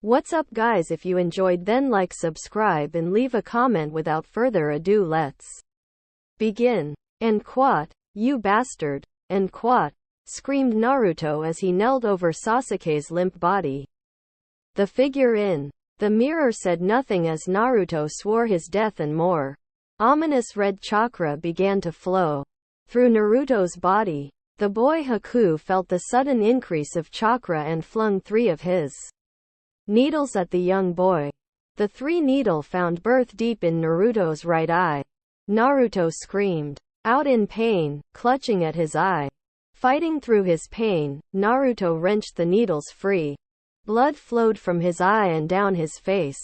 What's up guys, if you enjoyed then like, subscribe and leave a comment. Without further ado, let's begin. And what? You bastard. And what? Screamed Naruto as he knelt over Sasuke's limp body. The figure in the mirror said nothing as Naruto swore his death, and more ominous red chakra began to flow through Naruto's body. The boy Haku felt the sudden increase of chakra and flung 3 of his needles at the young boy. The 3 needle found birth deep in Naruto's right eye. Naruto screamed out in pain, clutching at his eye. Fighting through his pain, Naruto wrenched the needles free. Blood flowed from his eye and down his face.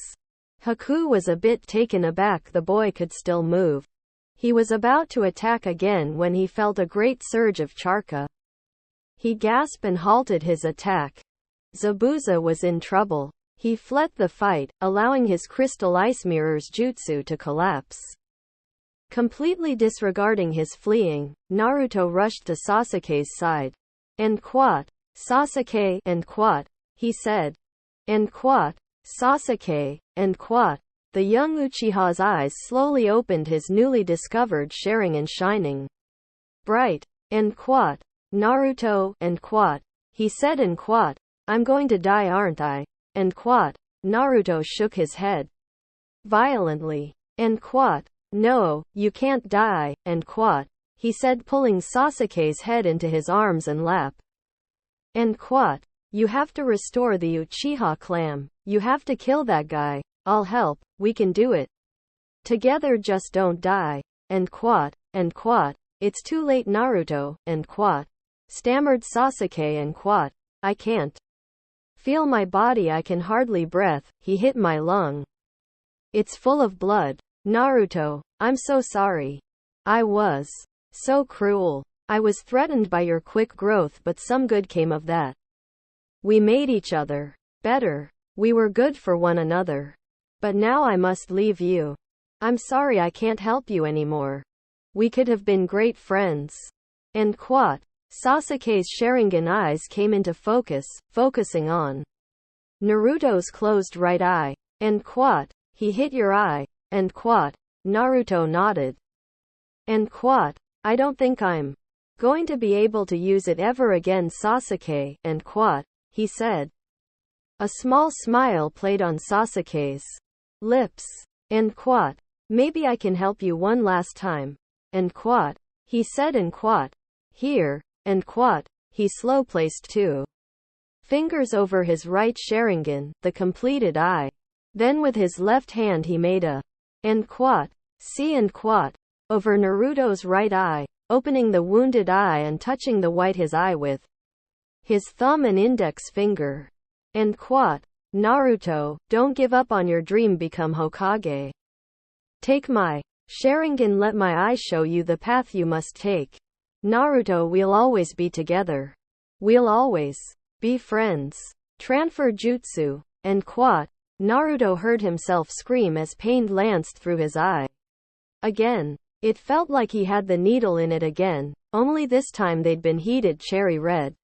Haku was a bit taken aback. The boy could still move. He was about to attack again when he felt a great surge of chakra. He gasped and halted his attack. Zabuza was in trouble. He fled the fight, allowing his crystal ice mirror's jutsu to collapse. Completely disregarding his fleeing, Naruto rushed to Sasuke's side. And what? Sasuke, and what? He said. And what? Sasuke, and what? The young Uchiha's eyes slowly opened, his newly discovered Sharingan shining bright. And what? Naruto, and what? He said. And what? I'm going to die, aren't I? And what? Naruto shook his head violently. And what? No, you can't die. And what? He said, pulling Sasuke's head into his arms and lap. And what? You have to restore the Uchiha clan. You have to kill that guy. I'll help. We can do it together, just don't die. And what? And what? It's too late, Naruto. And what? Stammered Sasuke. And what? I can't feel my body, I can hardly breathe. He hit my lung. It's full of blood. Naruto, I'm so sorry. I was so cruel. I was threatened by your quick growth, but some good came of that. We made each other better. We were good for one another. But now I must leave you. I'm sorry, I can't help you anymore. We could have been great friends. And what? Sasuke's Sharingan eyes came into focus, focusing on Naruto's closed right eye. And what? He hit your eye. And what? Naruto nodded. And what? I don't think I'm going to be able to use it ever again, Sasuke. And what? He said. A small smile played on Sasuke's lips. And what? Maybe I can help you one last time. And what? He said. And what? Here. And what? He slow placed 2 fingers over his right Sharingan, the completed eye. Then with his left hand he made a and what? See. And what? Over Naruto's right eye, opening the wounded eye and touching the white his eye with his thumb and index finger. And what? Naruto, don't give up on your dream, become Hokage. Take my Sharingan, let my eye show you the path you must take. Naruto, we'll always be together. We'll always be friends. Transfer jutsu. And what? Naruto heard himself scream as pain lanced through his eye. Again. It felt like he had the needle in it again, only this time they'd been heated cherry red.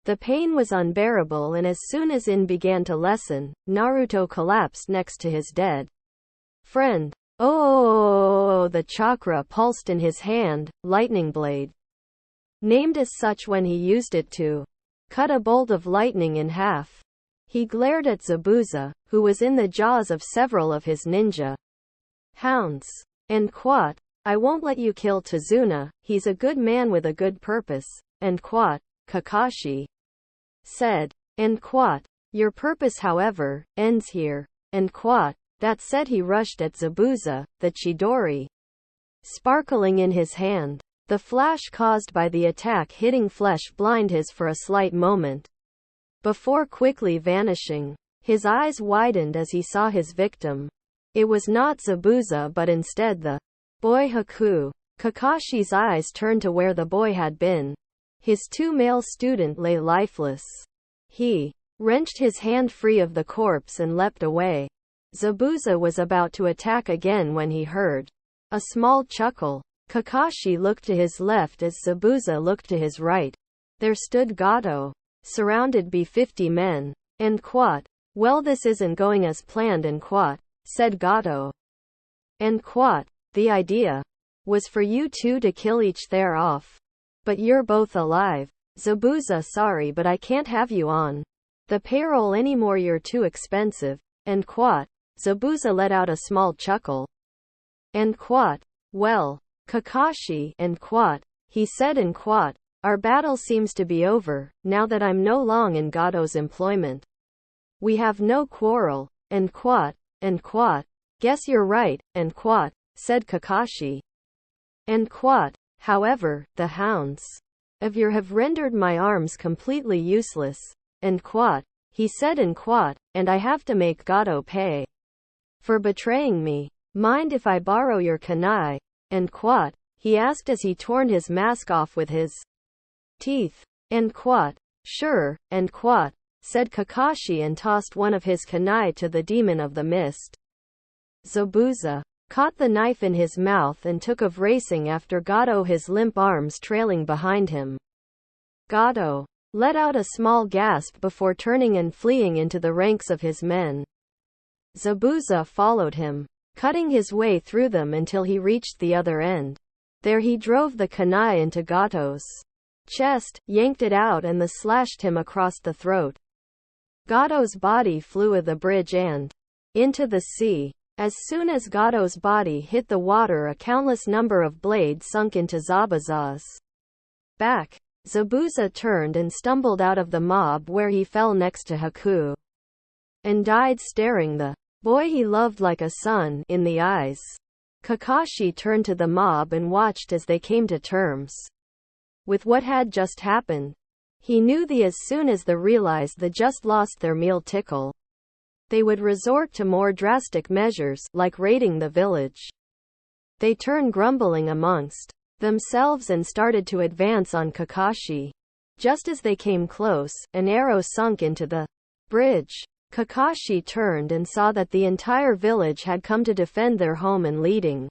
The pain was unbearable, and as soon as it began to lessen, Naruto collapsed next to his dead friend. Oh, the chakra pulsed in his hand, lightning blade. Named as such when he used it to cut a bolt of lightning in half. He glared at Zabuza, who was in the jaws of several of his ninja hounds. And what? I won't let you kill Tazuna, he's a good man with a good purpose. And what? Kakashi said. And what? Your purpose, however, ends here. And what? That said, he rushed at Zabuza, the Chidori sparkling in his hand. The flash caused by the attack hitting flesh blind his for a slight moment, before quickly vanishing. His eyes widened as he saw his victim. It was not Zabuza but instead the boy Haku. Kakashi's eyes turned to where the boy had been. His 2 male students lay lifeless. He wrenched his hand free of the corpse and leapt away. Zabuza was about to attack again when he heard a small chuckle. Kakashi looked to his left as Zabuza looked to his right. There stood Gato, surrounded by 50 men. And what? Well, this isn't going as planned and quat, said Gato. And quat, the idea was for you two to kill each other off. But you're both alive. Zabuza, sorry, but I can't have you on the payroll anymore, you're too expensive. And quat, Zabuza let out a small chuckle. And quat, well, Kakashi, and quat, he said, and quat, our battle seems to be over, now that I'm no long in Gato's employment. We have no quarrel. And quat, guess you're right, and quat, said Kakashi. And quat, however, the hounds of your have rendered my arms completely useless. And quat, he said, and quat, and I have to make Gato pay for betraying me. Mind if I borrow your kunai? And quat, he asked as he torn his mask off with his teeth. And quat, sure, and quat, said Kakashi, and tossed one of his kunai to the demon of the mist. Zabuza caught the knife in his mouth and took off racing after Gato, his limp arms trailing behind him. Gato let out a small gasp before turning and fleeing into the ranks of his men. Zabuza followed him, cutting his way through them until he reached the other end. There he drove the kunai into Gato's chest, yanked it out, and slashed him across the throat. Gato's body flew of the bridge and into the sea. As soon as Gato's body hit the water, a countless number of blades sunk into Zabuza's back. Zabuza turned and stumbled out of the mob, where he fell next to Haku and died, staring the boy he loved like a son in the eyes. Kakashi turned to the mob and watched as they came to terms with what had just happened. He knew as soon as they realized they just lost their meal tickle, they would resort to more drastic measures, like raiding the village. They turned grumbling amongst themselves and started to advance on Kakashi. Just as they came close, an arrow sunk into the bridge. Kakashi turned and saw that the entire village had come to defend their home, and leading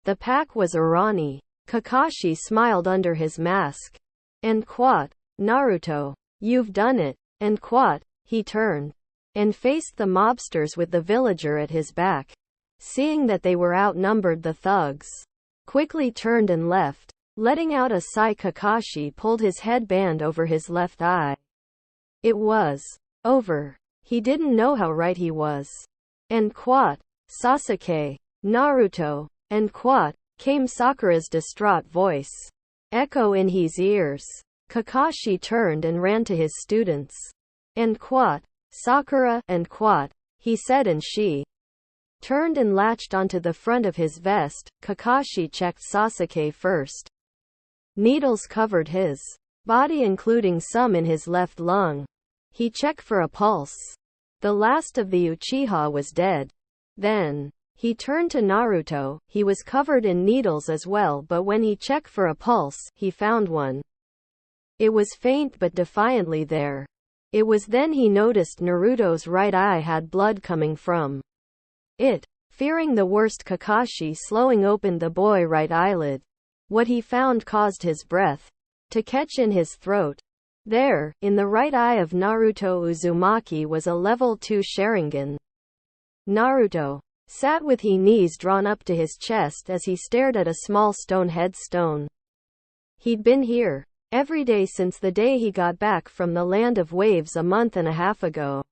the pack was Urani. Kakashi smiled under his mask. And quat, Naruto, you've done it. And quat, he turned and faced the mobsters with the villager at his back. Seeing that they were outnumbered, the thugs quickly turned and left. Letting out a sigh, Kakashi pulled his headband over his left eye. It was over. He didn't know how right he was. And quat, Sasuke, Naruto, and quat, came Sakura's distraught voice echo in his ears. Kakashi turned and ran to his students. And quat, Sakura, and quat, he said, and she turned and latched onto the front of his vest. Kakashi checked Sasuke first. Needles covered his body, including some in his left lung. He checked for a pulse. The last of the Uchiha was dead. Then he turned to Naruto. He was covered in needles as well, but when he checked for a pulse, he found one. It was faint but defiantly there. It was then he noticed Naruto's right eye had blood coming from it. Fearing the worst, Kakashi slowing opened the boy's right eyelid. What he found caused his breath to catch in his throat. There, in the right eye of Naruto Uzumaki, was a level 2 Sharingan. Naruto sat with his knees drawn up to his chest as he stared at a small stone headstone. He'd been here every day since the day he got back from the Land of Waves a month and a half ago.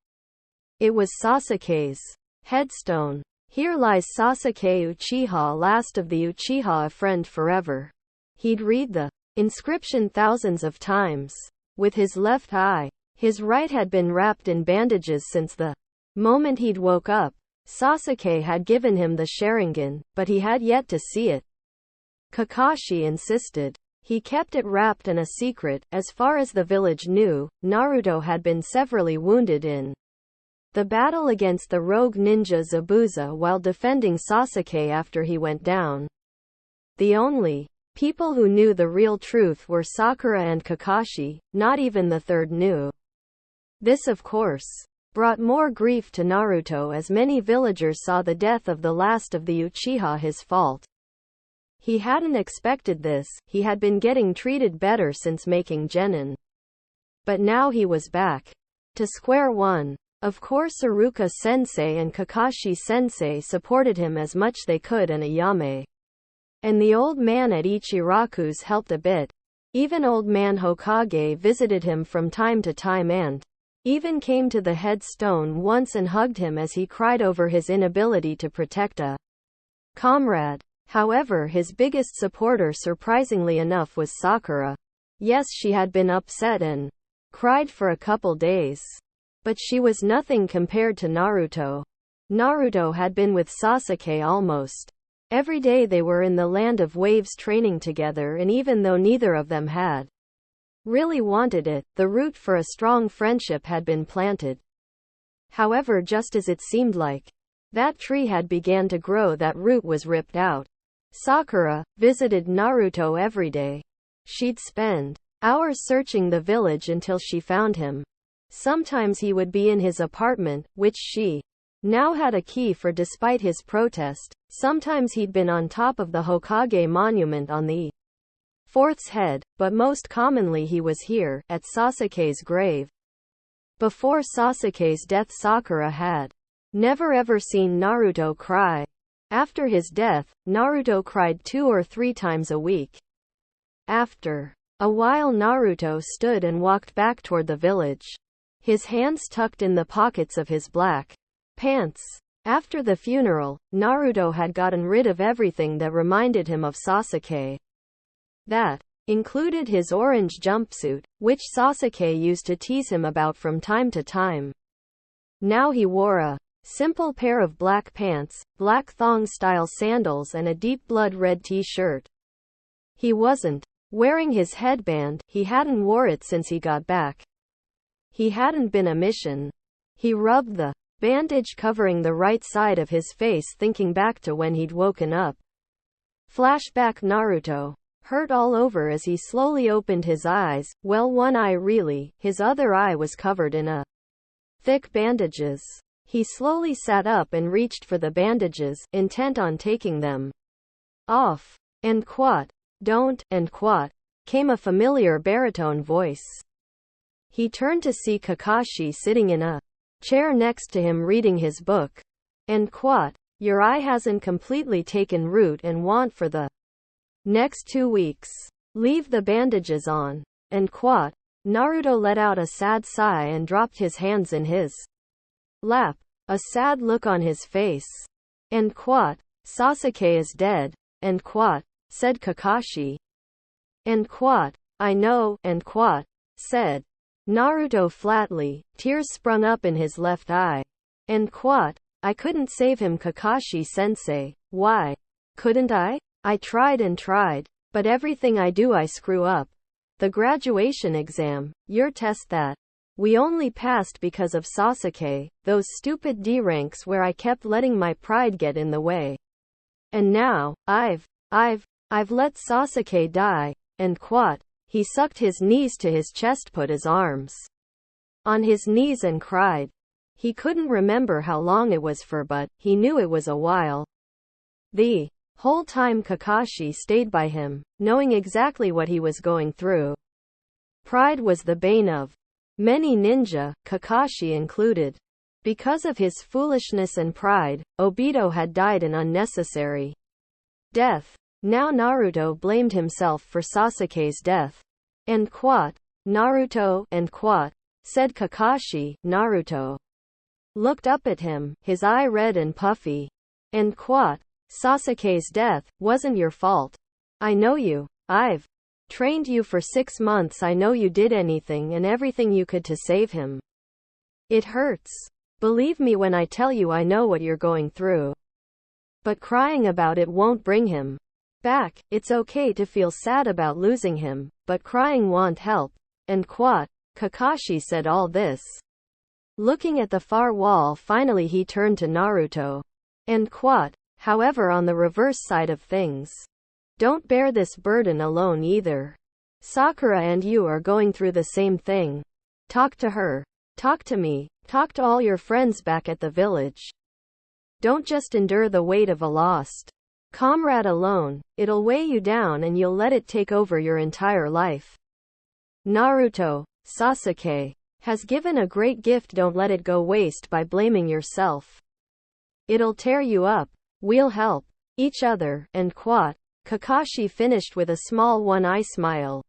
It was Sasuke's headstone. Here lies Sasuke Uchiha, last of the Uchiha, a friend forever. He'd read the inscription thousands of times. With his left eye, his right had been wrapped in bandages since the moment he'd woke up. Sasuke had given him the Sharingan, but he had yet to see it. Kakashi insisted he kept it wrapped and a secret. As far as the village knew, Naruto had been severely wounded in the battle against the rogue ninja Zabuza while defending Sasuke after he went down. The only people who knew the real truth were Sakura and Kakashi. Not even the third knew. This, of course, brought more grief to Naruto, as many villagers saw the death of the last of the Uchiha his fault. He hadn't expected this. He had been getting treated better since making Genin. But now he was back to square one. Of course Iruka-sensei and Kakashi-sensei supported him as much they could, and Ayame and the old man at Ichiraku's helped a bit. Even old man Hokage visited him from time to time and even came to the headstone once and hugged him as he cried over his inability to protect a comrade. However, his biggest supporter, surprisingly enough, was Sakura. Yes, she had been upset and cried for a couple days, but she was nothing compared to Naruto. Naruto had been with Sasuke almost every day. They were in the land of waves training together, and even though neither of them had really wanted it, the root for a strong friendship had been planted. However, just as it seemed like that tree had began to grow, that root was ripped out. Sakura visited Naruto every day. She'd spend hours searching the village until she found him. Sometimes he would be in his apartment, which she now had a key for despite his protest. Sometimes he'd been on top of the Hokage monument on the fourth's head, but most commonly he was here, at Sasuke's grave. Before Sasuke's death, Sakura had never ever seen Naruto cry. After his death, Naruto cried 2 or 3 times a week. After a while, Naruto stood and walked back toward the village, his hands tucked in the pockets of his black pants. After the funeral, Naruto had gotten rid of everything that reminded him of Sasuke. That included his orange jumpsuit, which Sasuke used to tease him about from time to time. Now he wore a simple pair of black pants, black thong-style sandals, and a deep blood-red t-shirt. He wasn't wearing his headband. He hadn't wore it since he got back. He hadn't been a mission. He rubbed the bandage covering the right side of his face, thinking back to when he'd woken up. Flashback: Naruto hurt all over as he slowly opened his eyes. Well, one eye really. His other eye was covered in a thick bandages. He slowly sat up and reached for the bandages, intent on taking them off. And "What? Don't," and "What?" came a familiar baritone voice. He turned to see Kakashi sitting in a chair next to him reading his book. And "What? Your eye hasn't completely taken root and want for the next 2 weeks. Leave the bandages on." And "What?" Naruto let out a sad sigh and dropped his hands in his lap, a sad look on his face. And "What? Sasuke is dead." And "What?" said Kakashi. And "What? I know." And "What?" said Naruto flatly. Tears sprung up in his left eye. And "What? I couldn't save him, Kakashi-sensei." "Why couldn't I? I tried and tried. But everything I do I screw up. The graduation exam, your test, that we only passed because of Sasuke, those stupid D ranks where I kept letting my pride get in the way. And now, I've let Sasuke die." And "What?" He sucked his knees to his chest, put his arms on his knees and cried. He couldn't remember how long it was for, but he knew it was a while. The whole time Kakashi stayed by him, knowing exactly what he was going through. Pride was the bane of many ninja, Kakashi included. Because of his foolishness and pride, Obito had died an unnecessary death. Now Naruto blamed himself for Sasuke's death. And "What? Naruto?" And "What?" said Kakashi. Naruto looked up at him, his eye red and puffy. And "What? Sasuke's death wasn't your fault. I know you. I've trained you for 6 months. I know you did anything and everything you could to save him. It hurts. Believe me when I tell you I know what you're going through. But crying about it won't bring him back. It's okay to feel sad about losing him, but crying won't help." And "What?" Kakashi said all this, looking at the far wall. Finally he turned to Naruto. And "What? However, on the reverse side of things, don't bear this burden alone either. Sakura and you are going through the same thing. Talk to her. Talk to me. Talk to all your friends back at the village. Don't just endure the weight of a lost comrade alone. It'll weigh you down and you'll let it take over your entire life. Naruto, Sasuke, has given a great gift. Don't let it go waste by blaming yourself. It'll tear you up. We'll help each other." And quote. Kakashi finished with a small one-eye smile.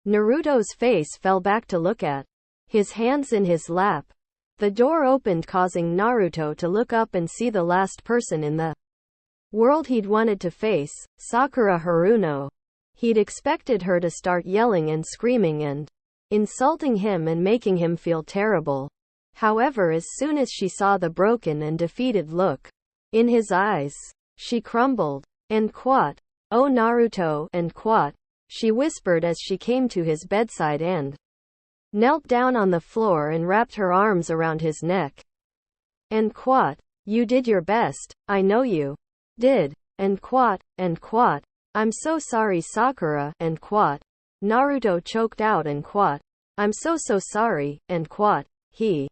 Naruto's face fell back to look at his hands in his lap. The door opened, causing Naruto to look up and see the last person in the world he'd wanted to face, Sakura Haruno. He'd expected her to start yelling and screaming and insulting him and making him feel terrible. However, as soon as she saw the broken and defeated look in his eyes, she crumbled. And quote. "Oh Naruto," and quote. She whispered as she came to his bedside and knelt down on the floor and wrapped her arms around his neck. And quote. "You did your best, I know you did." And quote. And quote. "I'm so sorry Sakura," and quote. Naruto choked out and quote. "I'm so sorry," and quote. He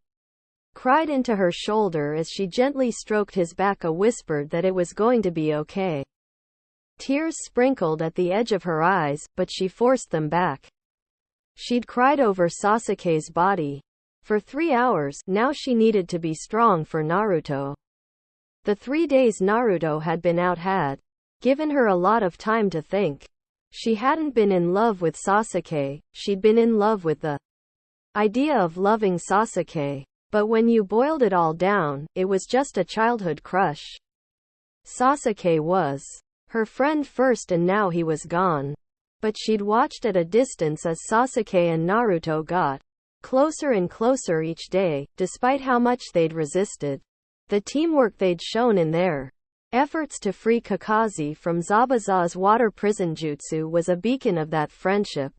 cried into her shoulder as she gently stroked his back, whispered that it was going to be okay. Tears sprinkled at the edge of her eyes, but she forced them back. She'd cried over Sasuke's body for 3 hours, now she needed to be strong for Naruto. The 3 days Naruto had been out had given her a lot of time to think. She hadn't been in love with Sasuke, she'd been in love with the idea of loving Sasuke. But when you boiled it all down, it was just a childhood crush. Sasuke was her friend first, and now he was gone. But she'd watched at a distance as Sasuke and Naruto got closer and closer each day, despite how much they'd resisted. The teamwork they'd shown in their efforts to free Kakashi from Zabuza's water prison jutsu was a beacon of that friendship.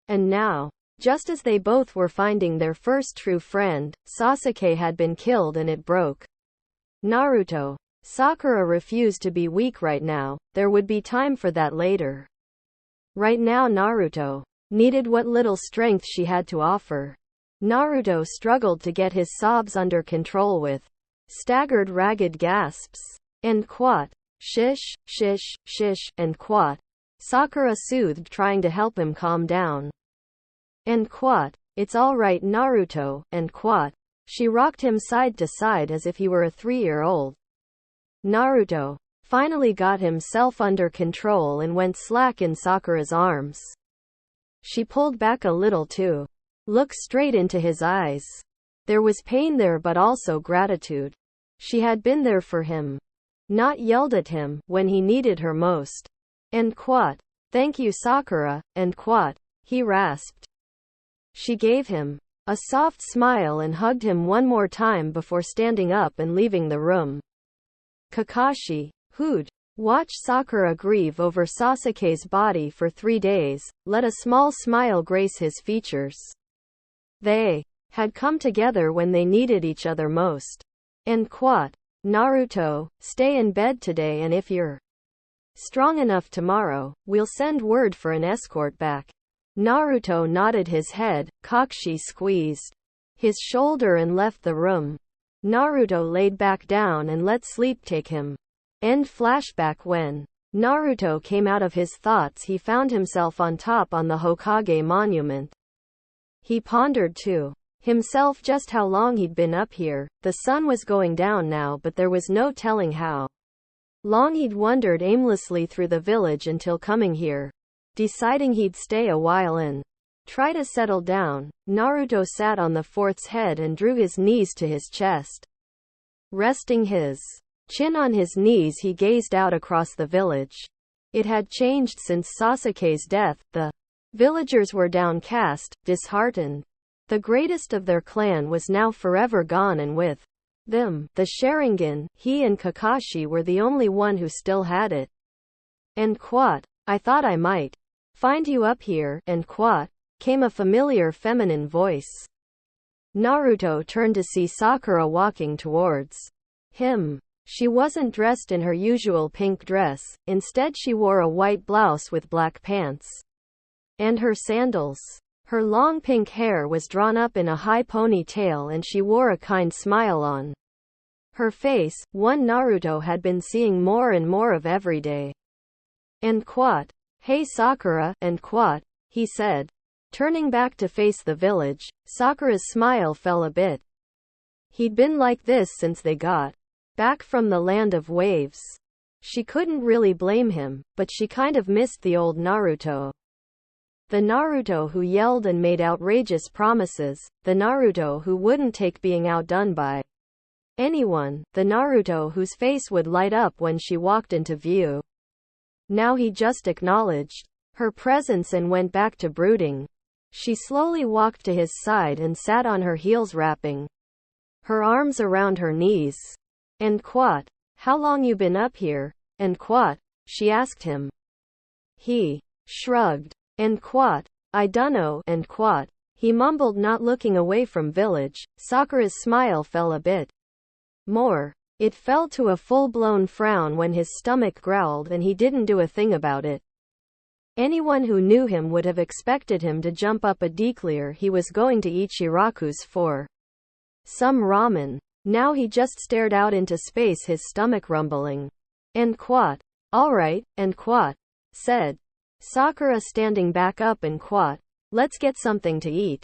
And now, just as they both were finding their first true friend, Sasuke had been killed, and it broke Naruto. Sakura refused to be weak right now, there would be time for that later. Right now Naruto needed what little strength she had to offer. Naruto struggled to get his sobs under control with staggered ragged gasps. And quote. "Shish, shish, shish," and quote. Sakura soothed, trying to help him calm down. And quote. "It's all right Naruto," and quote. She rocked him side to side as if he were a 3-year-old. Naruto finally got himself under control and went slack in Sakura's arms. She pulled back a little to look straight into his eyes. There was pain there, but also gratitude. She had been there for him, not yelled at him when he needed her most. And quote. "Thank you Sakura," and quote. He rasped. She gave him a soft smile and hugged him one more time before standing up and leaving the room. Kakashi, who'd watched Sakura grieve over Sasuke's body for 3 days, let a small smile grace his features. They had come together when they needed each other most. And quote. "Naruto, stay in bed today, and if you're strong enough tomorrow, we'll send word for an escort back." Naruto nodded his head. Kakashi squeezed his shoulder and left the room. Naruto laid back down and let sleep take him. End flashback. When Naruto came out of his thoughts, he found himself on top on the Hokage monument. He pondered to himself just how long he'd been up here. The sun was going down now, but there was no telling how long he'd wandered aimlessly through the village until coming here. Deciding he'd stay a while and try to settle down, Naruto sat on the fort's head and drew his knees to his chest. Resting his chin on his knees, he gazed out across the village. It had changed since Sasuke's death. The villagers were downcast, disheartened. The greatest of their clan was now forever gone, and with them, the Sharingan. He and Kakashi were the only one who still had it. And quote. "I thought I might find you up here," and quote. Came a familiar feminine voice. Naruto turned to see Sakura walking towards him. She wasn't dressed in her usual pink dress, instead she wore a white blouse with black pants and her sandals. Her long pink hair was drawn up in a high ponytail, and she wore a kind smile on her face, one Naruto had been seeing more and more of every day. And quote. "Hey Sakura," and quote. He said. Turning back to face the village, Sakura's smile fell a bit. He'd been like this since they got back from the land of waves. She couldn't really blame him, but she kind of missed the old Naruto. The Naruto who yelled and made outrageous promises, the Naruto who wouldn't take being outdone by anyone, the Naruto whose face would light up when she walked into view. Now he just acknowledged her presence and went back to brooding. She slowly walked to his side and sat on her heels, wrapping her arms around her knees. "And what? How long you been up here? And what?" she asked him. He shrugged. "And what? I dunno." "And what?" he mumbled, not looking away from village. Sakura's smile fell a bit more. It fell to a full-blown frown when his stomach growled and he didn't do a thing about it. Anyone who knew him would have expected him to jump up a declare he was going to Ichiraku's for some ramen. Now he just stared out into space, his stomach rumbling. "And what? Alright, and what?" said Sakura, standing back up. "And what? Let's get something to eat."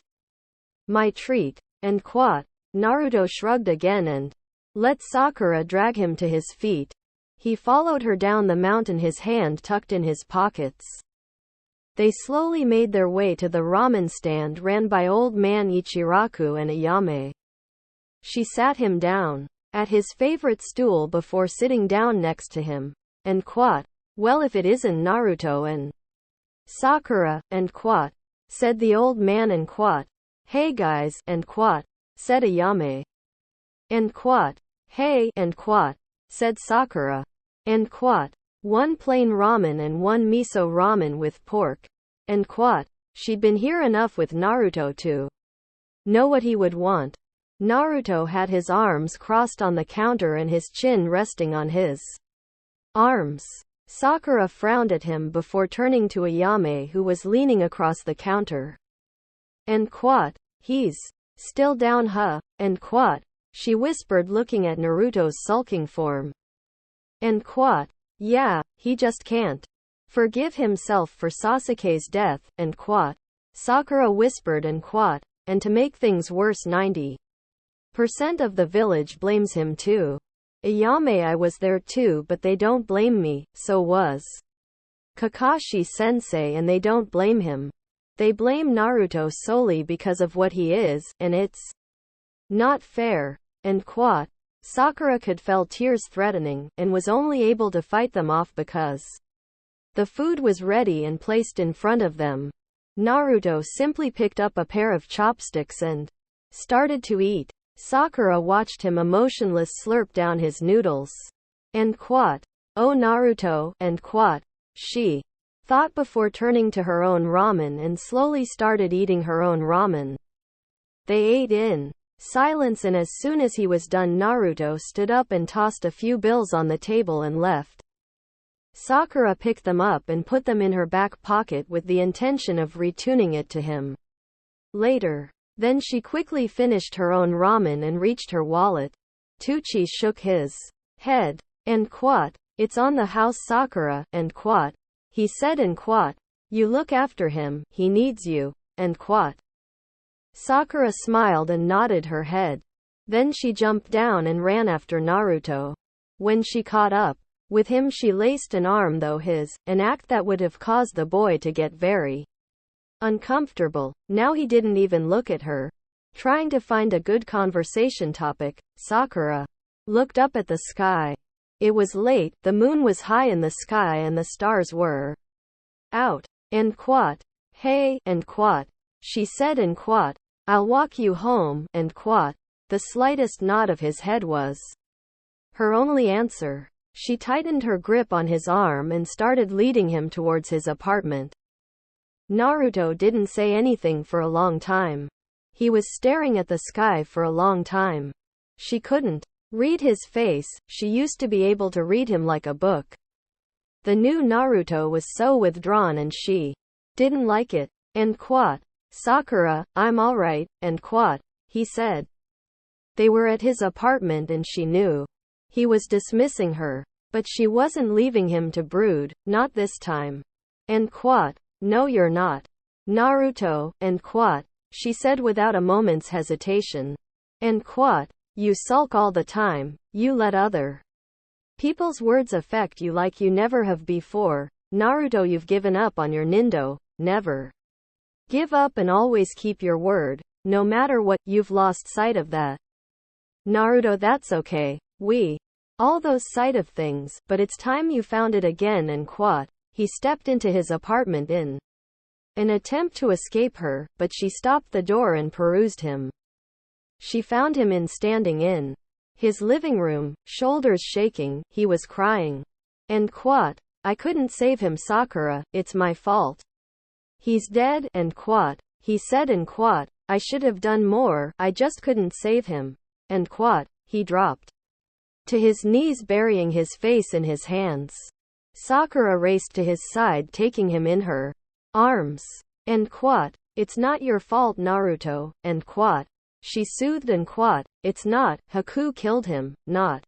"My treat." "And what?" Naruto shrugged again and let Sakura drag him to his feet. He followed her down the mountain, his hand tucked in his pockets. They slowly made their way to the ramen stand ran by old man Ichiraku and Ayame. She sat him down at his favorite stool before sitting down next to him. "And what? Well, if it isn't Naruto and Sakura." "And what?" said the old man. "And what? Hey guys." "And what?" said Ayame. "And what? Hey." "And what?" said Sakura. "And what? One plain ramen and one miso ramen with pork." "And what?" She'd been here enough with Naruto to know what he would want. Naruto had his arms crossed on the counter and his chin resting on his arms. Sakura frowned at him before turning to Ayame, who was leaning across the counter. "And what? He's still down, huh?" "And what?" she whispered, looking at Naruto's sulking form. "And what? Yeah, he just can't forgive himself for Sasuke's death." "And what?" Sakura whispered. "And what? And to make things worse, 90% of the village blames him too." "Ayame, I was there too, but they don't blame me." "So was Kakashi-sensei, and they don't blame him. They blame Naruto solely because of what he is, and it's not fair." "And what?" Sakura could feel tears threatening, and was only able to fight them off because the food was ready and placed in front of them. Naruto simply picked up a pair of chopsticks and started to eat. Sakura watched him emotionless slurp down his noodles. "And what? Oh Naruto." "And what?" she thought before turning to her own ramen and slowly started eating her own ramen. They ate in silence, and as soon as he was done, Naruto stood up and tossed a few bills on the table and left. Sakura picked them up and put them in her back pocket with the intention of returning it to him later. Then she quickly finished her own ramen and reached her wallet. Tucci shook his head. "And what? It's on the house, Sakura." "And what?" he said. "And what? You look after him, he needs you." "And what?" Sakura smiled and nodded her head. Then she jumped down and ran after Naruto. When she caught up with him, she laced an arm through his, an act that would have caused the boy to get very uncomfortable. Now he didn't even look at her, trying to find a good conversation topic. Sakura looked up at the sky. It was late, the moon was high in the sky and the stars were out. "And what? Hey." "And what?" she said. "And what? I'll walk you home." "And what?" The slightest nod of his head was her only answer. She tightened her grip on his arm and started leading him towards his apartment. Naruto didn't say anything for a long time. He was staring at the sky for a long time. She couldn't read his face. She used to be able to read him like a book. The new Naruto was so withdrawn and she didn't like it. "And what?" "Sakura, I'm alright." "And what?" he said. They were at his apartment and she knew he was dismissing her. But she wasn't leaving him to brood, not this time. "And what?" "No, you're not." "Naruto." "And what?" she said without a moment's hesitation. And what? You sulk all the time. You let other people's words affect you like you never have before. Naruto, you've given up on your Nindo. Never give up and always keep your word. No matter what, you've lost sight of that. Naruto, that's okay. We all those side of things, but it's time you found it again. And what? He stepped into his apartment in an attempt to escape her, but she stopped the door and perused him. She found him standing in his living room, shoulders shaking. He was crying. And what? I couldn't save him, Sakura. It's my fault. He's dead. And what? He said. And what? I should have done more. I just couldn't save him. And what? He dropped to his knees, burying his face in his hands. Sakura raced to his side, taking him in her arms. And what? It's not your fault, Naruto. And what? She soothed. And what? It's not. Haku killed him, not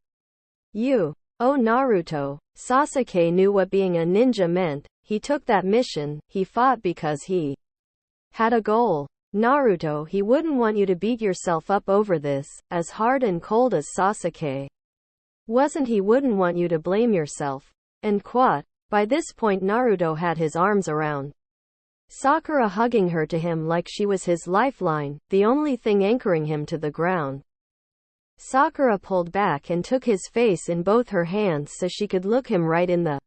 you. Oh, Naruto. Sasuke knew what being a ninja meant. He took that mission. He fought because he had a goal. Naruto, he wouldn't want you to beat yourself up over this, as hard and cold as Sasuke wasn't. He wouldn't want you to blame yourself. And what? By this point Naruto had his arms around Sakura, hugging her to him like she was his lifeline, the only thing anchoring him to the ground. Sakura pulled back and took his face in both her hands so she could look him right in the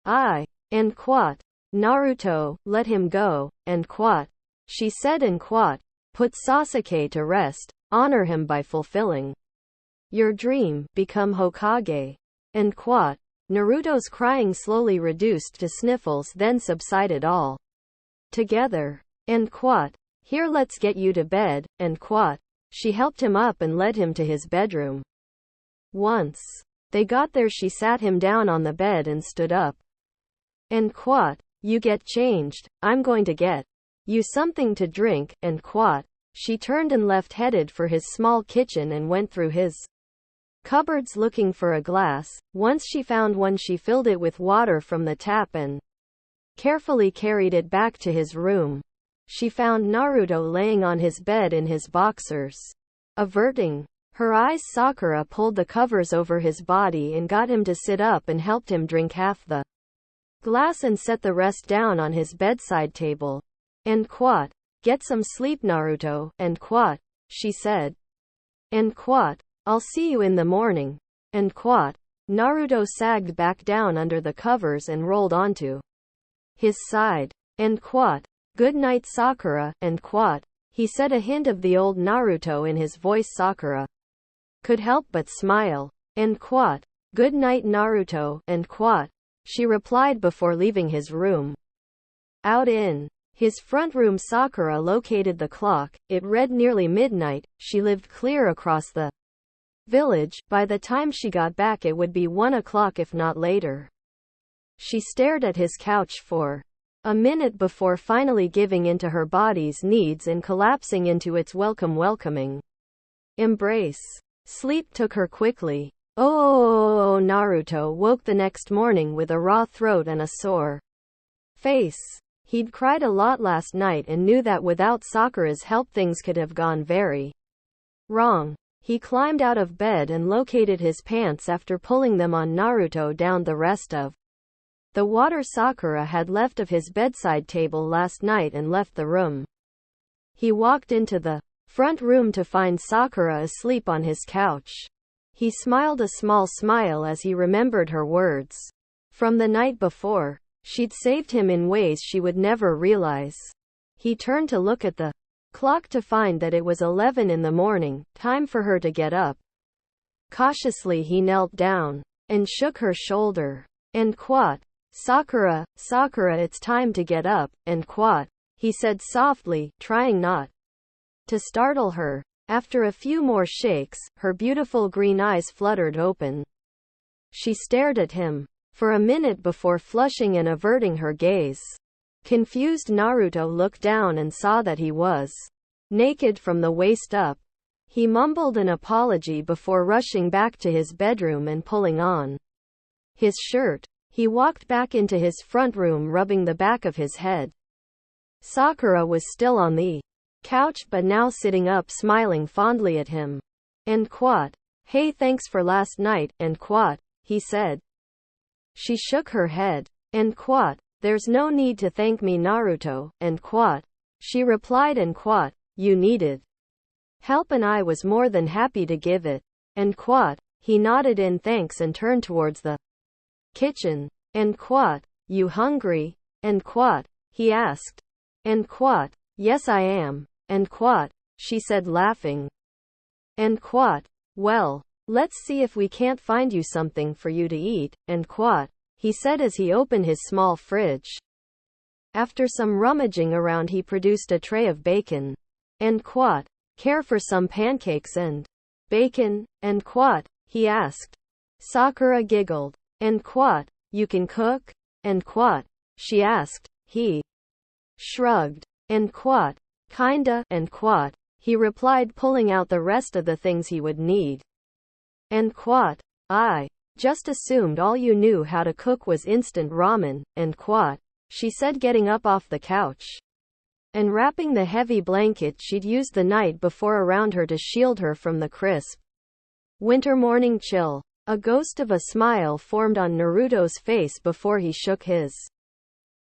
eye. And what? Naruto, let him go. And what? She said. And what? Put Sasuke to rest. Honor him by fulfilling your dream. Become Hokage. And what? Naruto's crying slowly reduced to sniffles, then subsided all together. And what? Here, let's get you to bed. And what? She helped him up and led him to his bedroom. Once they got there, she sat him down on the bed and stood up. And what? You get changed. I'm going to get you something to drink. And what? She turned and left, headed for his small kitchen, and went through his cupboards looking for a glass. Once she found one, she filled it with water from the tap and carefully carried it back to his room. She found Naruto laying on his bed in his boxers. Averting her eyes, Sakura pulled the covers over his body and got him to sit up and helped him drink half the glass and set the rest down on his bedside table. And what? Get some sleep, Naruto. And what? She said. And what? I'll see you in the morning. And what? Naruto sagged back down under the covers and rolled onto his side. And what? Good night, Sakura. And what? He said, a hint of the old Naruto in his voice. Sakura could help but smile. And what? Good night, Naruto. And what? She replied before leaving his room. Out in his front room, Sakura located the clock. It read nearly midnight. She lived clear across the village. By the time she got back, it would be 1 o'clock, if not later. She stared at his couch for a minute before finally giving into her body's needs and collapsing into its welcoming embrace. Sleep took her quickly. Oh, Naruto woke the next morning with a raw throat and a sore face. He'd cried a lot last night and knew that without Sakura's help things could have gone very wrong. He climbed out of bed and located his pants after pulling them on. Naruto downed the rest of the water Sakura had left of his bedside table last night and left the room. He walked into the front room to find Sakura asleep on his couch. He smiled a small smile as he remembered her words from the night before. She'd saved him in ways she would never realize. He turned to look at the clock to find that it was 11 in the morning, time for her to get up. Cautiously he knelt down and shook her shoulder. And what? Sakura, Sakura, it's time to get up. And what? He said softly, trying not to startle her. After a few more shakes, her beautiful green eyes fluttered open. She stared at him for a minute before flushing and averting her gaze. Confused, Naruto looked down and saw that he was naked from the waist up. He mumbled an apology before rushing back to his bedroom and pulling on his shirt. He walked back into his front room, rubbing the back of his head. Sakura was still on the couch but now sitting up smiling fondly at him. And quote, "Hey, thanks for last night," and quote, he said. She shook her head. And quote, "There's no need to thank me, Naruto," and quote, she replied, and quote, "You needed help and I was more than happy to give it." And quote, he nodded in thanks and turned towards the kitchen. And quote, "You hungry?" And quote, he asked. And quote, "Yes I am." And quote, she said laughing. And quote, "Well, let's see if we can't find you something for you to eat," and quote, he said as he opened his small fridge. After some rummaging around he produced a tray of bacon. And quote, "Care for some pancakes and bacon?" And quote, he asked. Sakura giggled. And quote, "You can cook?" And quote, she asked. He shrugged. And quote, "Kinda," and quote, he replied, pulling out the rest of the things he would need. And quote, "I just assumed all you knew how to cook was instant ramen," and quote, she said, getting up off the couch and wrapping the heavy blanket she'd used the night before around her to shield her from the crisp winter morning chill. A ghost of a smile formed on Naruto's face before he shook his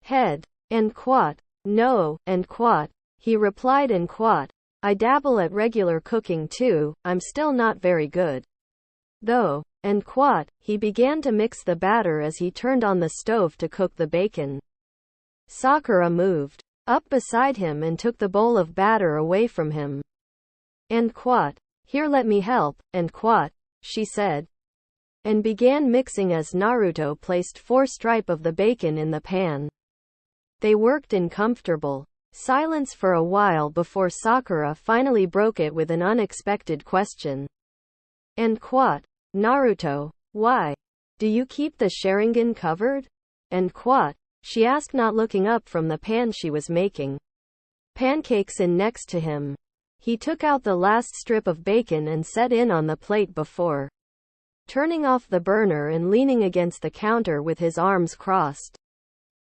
head. And quote, "No," and quote, he replied, and quote, "I dabble at regular cooking too, I'm still not very good though." And quote, he began to mix the batter as he turned on the stove to cook the bacon. Sakura moved up beside him and took the bowl of batter away from him. And quote, "Here, let me help," and quote, she said, and began mixing as Naruto placed 4 strips of the bacon in the pan. They worked in comfortable silence for a while before Sakura finally broke it with an unexpected question. And quote, "Naruto, why do you keep the Sharingan covered?" And quote, she asked, not looking up from the pan she was making pancakes in next to him. He took out the last strip of bacon and set in on the plate before turning off the burner and leaning against the counter with his arms crossed.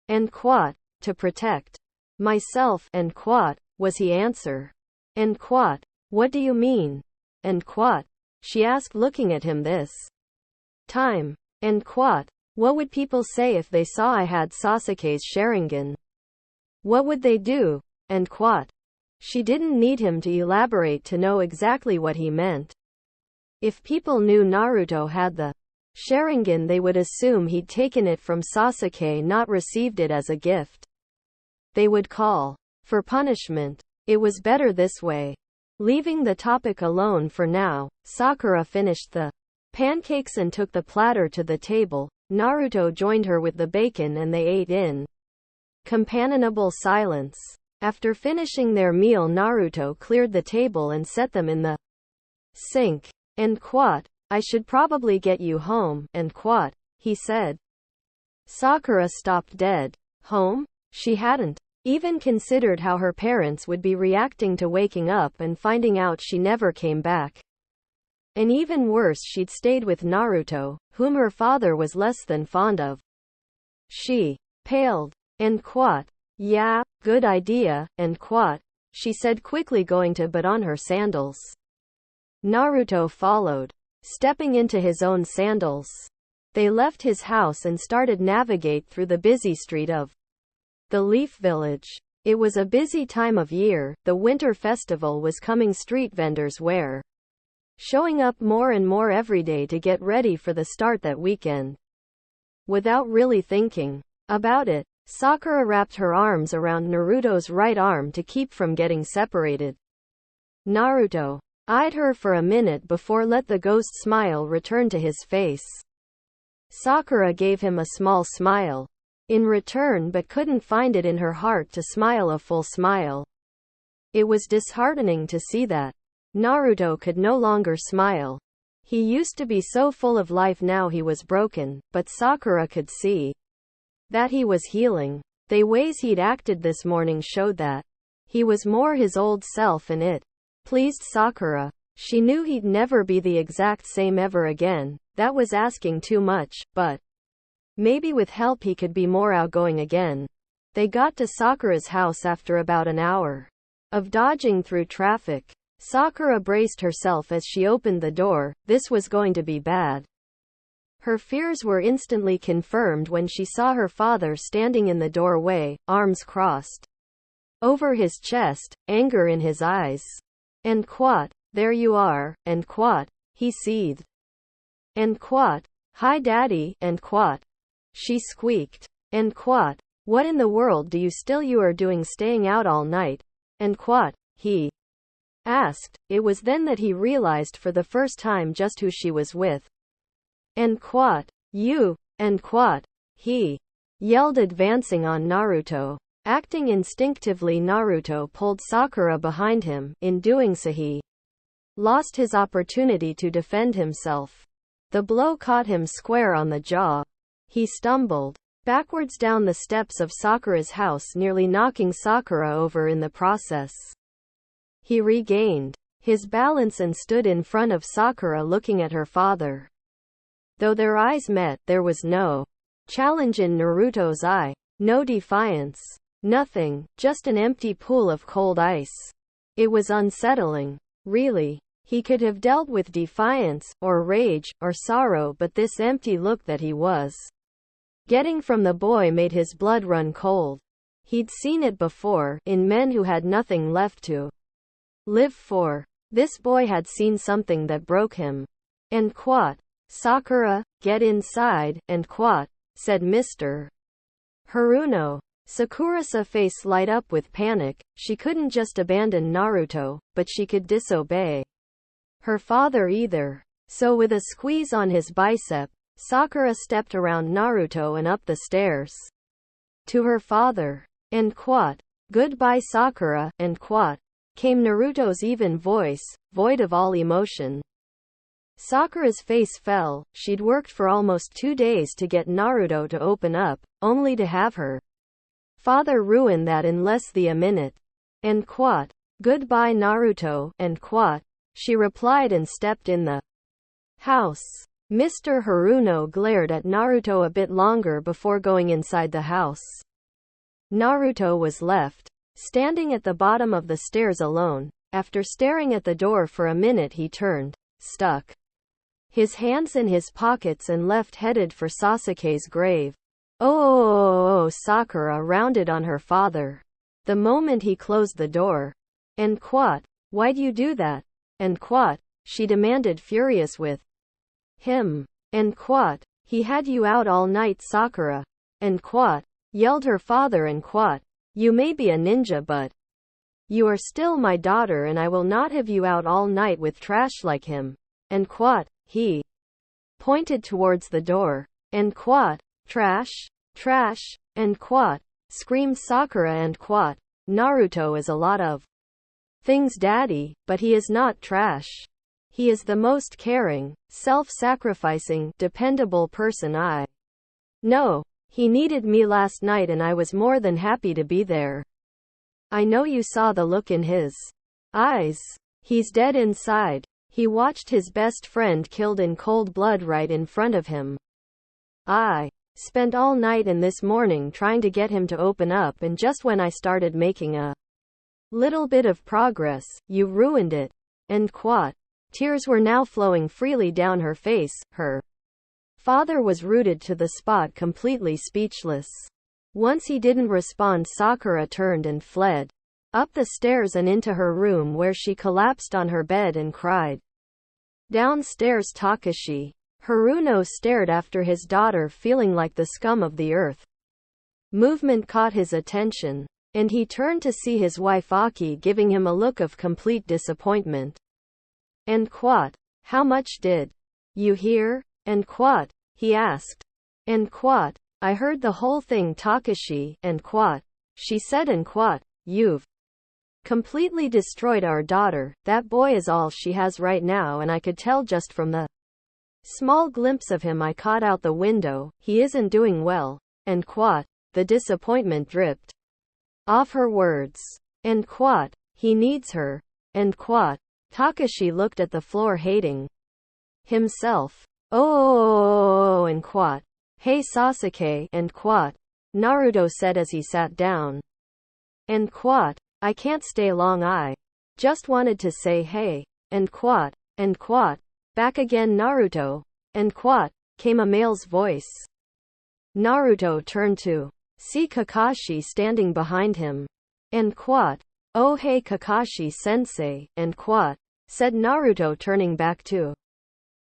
And quote, "To protect myself," and quote, was he answer. And quote, "What do you mean?" And quote, she asked, looking at him this time. And quote, "What would people say if they saw I had Sasuke's Sharingan? What would they do?" And quote, she didn't need him to elaborate to know exactly what he meant. If people knew Naruto had the Sharingan, they would assume he'd taken it from Sasuke, not received it as a gift. They would call for punishment. It was better this way. Leaving the topic alone for now, Sakura finished the pancakes and took the platter to the table. Naruto joined her with the bacon and they ate in companionable silence. After finishing their meal, Naruto cleared the table and set them in the sink. And quote, "I should probably get you home," and quote, he said. Sakura stopped dead. Home? She hadn't even considered how her parents would be reacting to waking up and finding out she never came back. And even worse, she'd stayed with Naruto, whom her father was less than fond of. She paled. And quote, "Yeah, good idea," and quote, she said quickly, going to put on her sandals. Naruto followed, stepping into his own sandals. They left his house and started navigate through the busy street of the Leaf Village. It was a busy time of year, the winter festival was coming. Street vendors were showing up more and more every day to get ready for the start that weekend. Without really thinking about it, Sakura wrapped her arms around Naruto's right arm to keep from getting separated. Naruto eyed her for a minute before let the ghost smile return to his face. Sakura gave him a small smile in return, but couldn't find it in her heart to smile a full smile. It was disheartening to see that Naruto could no longer smile. He used to be so full of life, now he was broken, but Sakura could see that he was healing. The ways he'd acted this morning showed that he was more his old self, and it pleased Sakura. She knew he'd never be the exact same ever again. That was asking too much, but maybe with help he could be more outgoing again. They got to Sakura's house after about an hour of dodging through traffic. Sakura braced herself as she opened the door. This was going to be bad. Her fears were instantly confirmed when she saw her father standing in the doorway, arms crossed over his chest, anger in his eyes. And what? There you are, and what? He seethed. And what? Hi daddy, and what? She squeaked. And what? What in the world do you are doing staying out all night? And what? He asked. It was then that he realized for the first time just who she was with. And what? You, and what? He yelled, advancing on Naruto. Acting instinctively, Naruto pulled Sakura behind him. In doing so, he lost his opportunity to defend himself. The blow caught him square on the jaw. He stumbled backwards down the steps of Sakura's house, nearly knocking Sakura over in the process. He regained his balance and stood in front of Sakura, looking at her father. Though their eyes met, there was no challenge in Naruto's eye, no defiance. Nothing, just an empty pool of cold ice. It was unsettling. Really. He could have dealt with defiance, or rage, or sorrow, but this empty look that he was getting from the boy made his blood run cold. He'd seen it before, in men who had nothing left to live for. This boy had seen something that broke him. And what? Sakura, get inside, and what? Said Mr. Haruno. Sakura's face light up with panic. She couldn't just abandon Naruto, but she could disobey her father either. So with a squeeze on his bicep, Sakura stepped around Naruto and up the stairs to her father. And what? Goodbye Sakura, and what? Came Naruto's even voice, void of all emotion. Sakura's face fell. She'd worked for almost 2 days to get Naruto to open up, only to have her father ruin that in less than a minute. And what? Goodbye Naruto, and what? She replied and stepped in the house. Mr. Haruno glared at Naruto a bit longer before going inside the house. Naruto was left standing at the bottom of the stairs alone. After staring at the door for a minute, he turned, stuck his hands in his pockets, and left, headed for Sasuke's grave. Oh, Sakura rounded on her father the moment he closed the door. And what? Why'd you do that? And what? She demanded, furious with him. And what? He had you out all night, Sakura. And what? Yelled her father. And what? You may be a ninja, but you are still my daughter, and I will not have you out all night with trash like him. And what? He pointed towards the door. And what? Trash? Trash? And what? Screamed Sakura. And what? Naruto is a lot of things, daddy, but he is not trash. He is the most caring, self-sacrificing, dependable person I know. He needed me last night, and I was more than happy to be there. I know you saw the look in his eyes. He's dead inside. He watched his best friend killed in cold blood right in front of him. I spent all night and this morning trying to get him to open up, and just when I started making a little bit of progress, you ruined it. And what? Tears were now flowing freely down her face. Her father was rooted to the spot, completely speechless. Once he didn't respond, Sakura turned and fled up the stairs and into her room, where she collapsed on her bed and cried. Downstairs, Takashi Haruno stared after his daughter, feeling like the scum of the earth. Movement caught his attention, and he turned to see his wife Aki giving him a look of complete disappointment. And what? How much did you hear? And what? He asked. And what? I heard the whole thing, Takashi. And what? She said. And what? You've completely destroyed our daughter. That boy is all she has right now, and I could tell just from the small glimpse of him I caught out the window. He isn't doing well. And what? The disappointment dripped off her words. And what? He needs her. And what? Takashi looked at the floor, hating himself. Oh, and what? Hey Sasuke. And what? Naruto said as he sat down. And what? I can't stay long, I just wanted to say hey. And quat. Back again Naruto. And quat, came a male's voice. Naruto turned to see Kakashi standing behind him. And quat. Oh hey Kakashi-sensei, and quat, said Naruto turning back to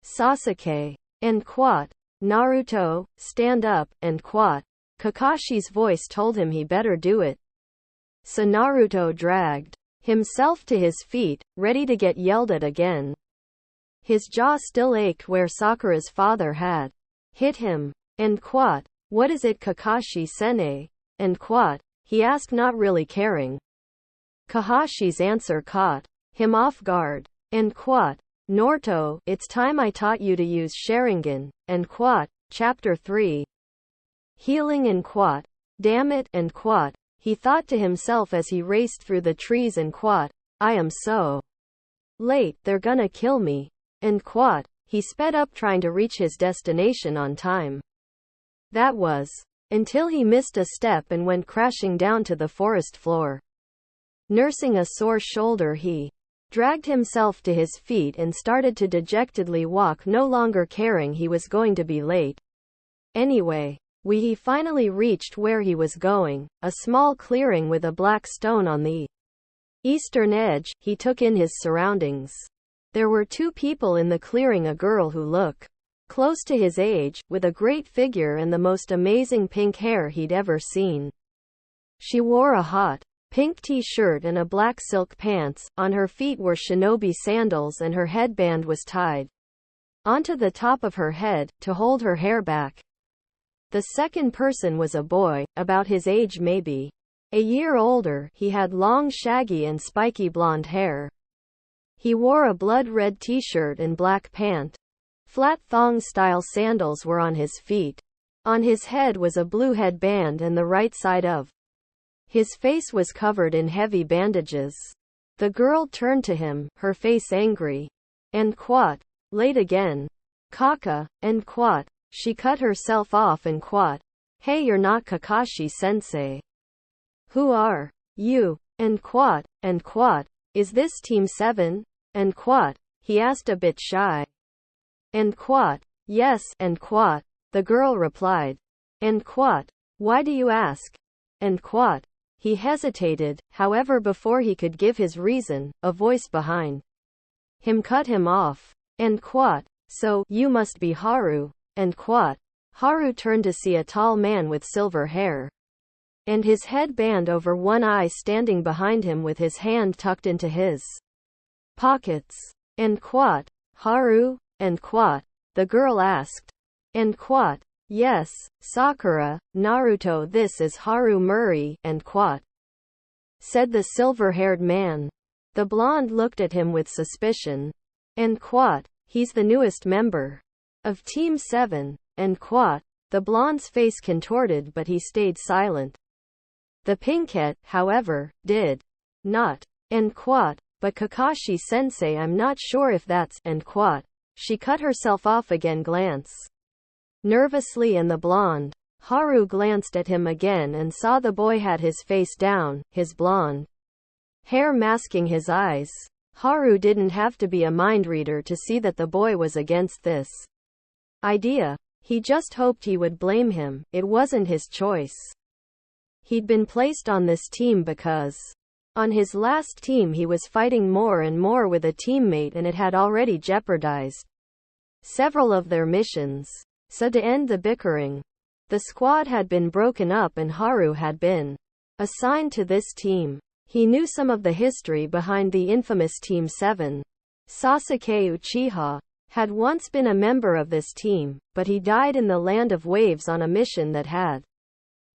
Sasuke. And quat. Naruto, stand up, and quat. Kakashi's voice told him he better do it. So Naruto dragged himself to his feet, ready to get yelled at again. His jaw still ached where Sakura's father had hit him. And quat. What is it Kakashi-sensei? And quat, he asked, not really caring. Kahashi's answer caught him off guard. And quat. Naruto, it's time I taught you to use Sharingan. And quat. Chapter 3. Healing. And quat. Damn it. And quat. He thought to himself as he raced through the trees. And quat. I am so late, they're gonna kill me. And quat. He sped up trying to reach his destination on time. That was until he missed a step and went crashing down to the forest floor. Nursing a sore shoulder, he dragged himself to his feet and started to dejectedly walk, no longer caring he was going to be late. Anyway, he finally reached where he was going, a small clearing with a black stone on the eastern edge. He took in his surroundings. There were two people in the clearing, a girl who looked close to his age, with a great figure and the most amazing pink hair he'd ever seen. She wore a hot pink t-shirt and a black silk pants, on her feet were shinobi sandals, and her headband was tied onto the top of her head, to hold her hair back. The second person was a boy, about his age, maybe a year older. He had long shaggy and spiky blonde hair. He wore a blood-red t-shirt and black pant. Flat thong-style sandals were on his feet. On his head was a blue headband and the right side of his face was covered in heavy bandages. The girl turned to him, her face angry. And quat. Late again. Kaka. And quat. She cut herself off. And quat. Hey, you're not Kakashi-sensei. Who are you? And quat. And quat. Is this Team 7? And quat. He asked, a bit shy. And quat. Yes. And quat. The girl replied. And quat. Why do you ask? And quat. He hesitated, however, before he could give his reason, a voice behind him cut him off. And quat. So, you must be Haru. And quat. Haru turned to see a tall man with silver hair and his headband over one eye standing behind him with his hand tucked into his pockets. And quat. Haru? And quat. The girl asked. And quat. Yes, Sakura, Naruto, this is Haru Murray. And quat. Said the silver-haired man. The blonde looked at him with suspicion. And quat. He's the newest member of Team 7. And quat. The blonde's face contorted, but he stayed silent. The pinkette, however, did not. And quat. But Kakashi-sensei, I'm not sure if that's. And quat. She cut herself off again, glance nervously, and the blonde Haru glanced at him again and saw the boy had his face down, his blonde hair masking his eyes. Haru didn't have to be a mind reader to see that the boy was against this idea. He just hoped he would blame him. It wasn't his choice. He'd been placed on this team because on his last team he was fighting more and more with a teammate, and it had already jeopardized several of their missions. So to end the bickering, the squad had been broken up and Haru had been assigned to this team. He knew some of the history behind the infamous Team 7. Sasuke Uchiha had once been a member of this team, but he died in the Land of Waves on a mission that had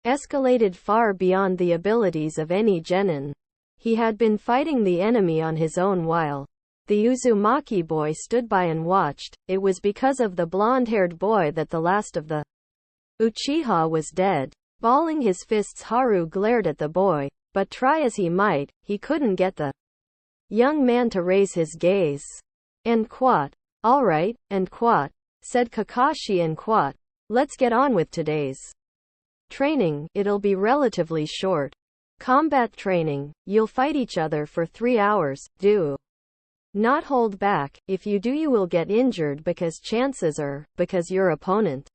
escalated far beyond the abilities of any genin. He had been fighting the enemy on his own while the Uzumaki boy stood by and watched. It was because of the blonde-haired boy that the last of the Uchiha was dead. Balling his fists, Haru glared at the boy, but try as he might, he couldn't get the young man to raise his gaze. And quat. All right, and quat, said Kakashi. And quat. Let's get on with today's training. It'll be relatively short. Combat training. You'll fight each other for 3 hours. Do not hold back. If you do, you will get injured because chances are, because your opponent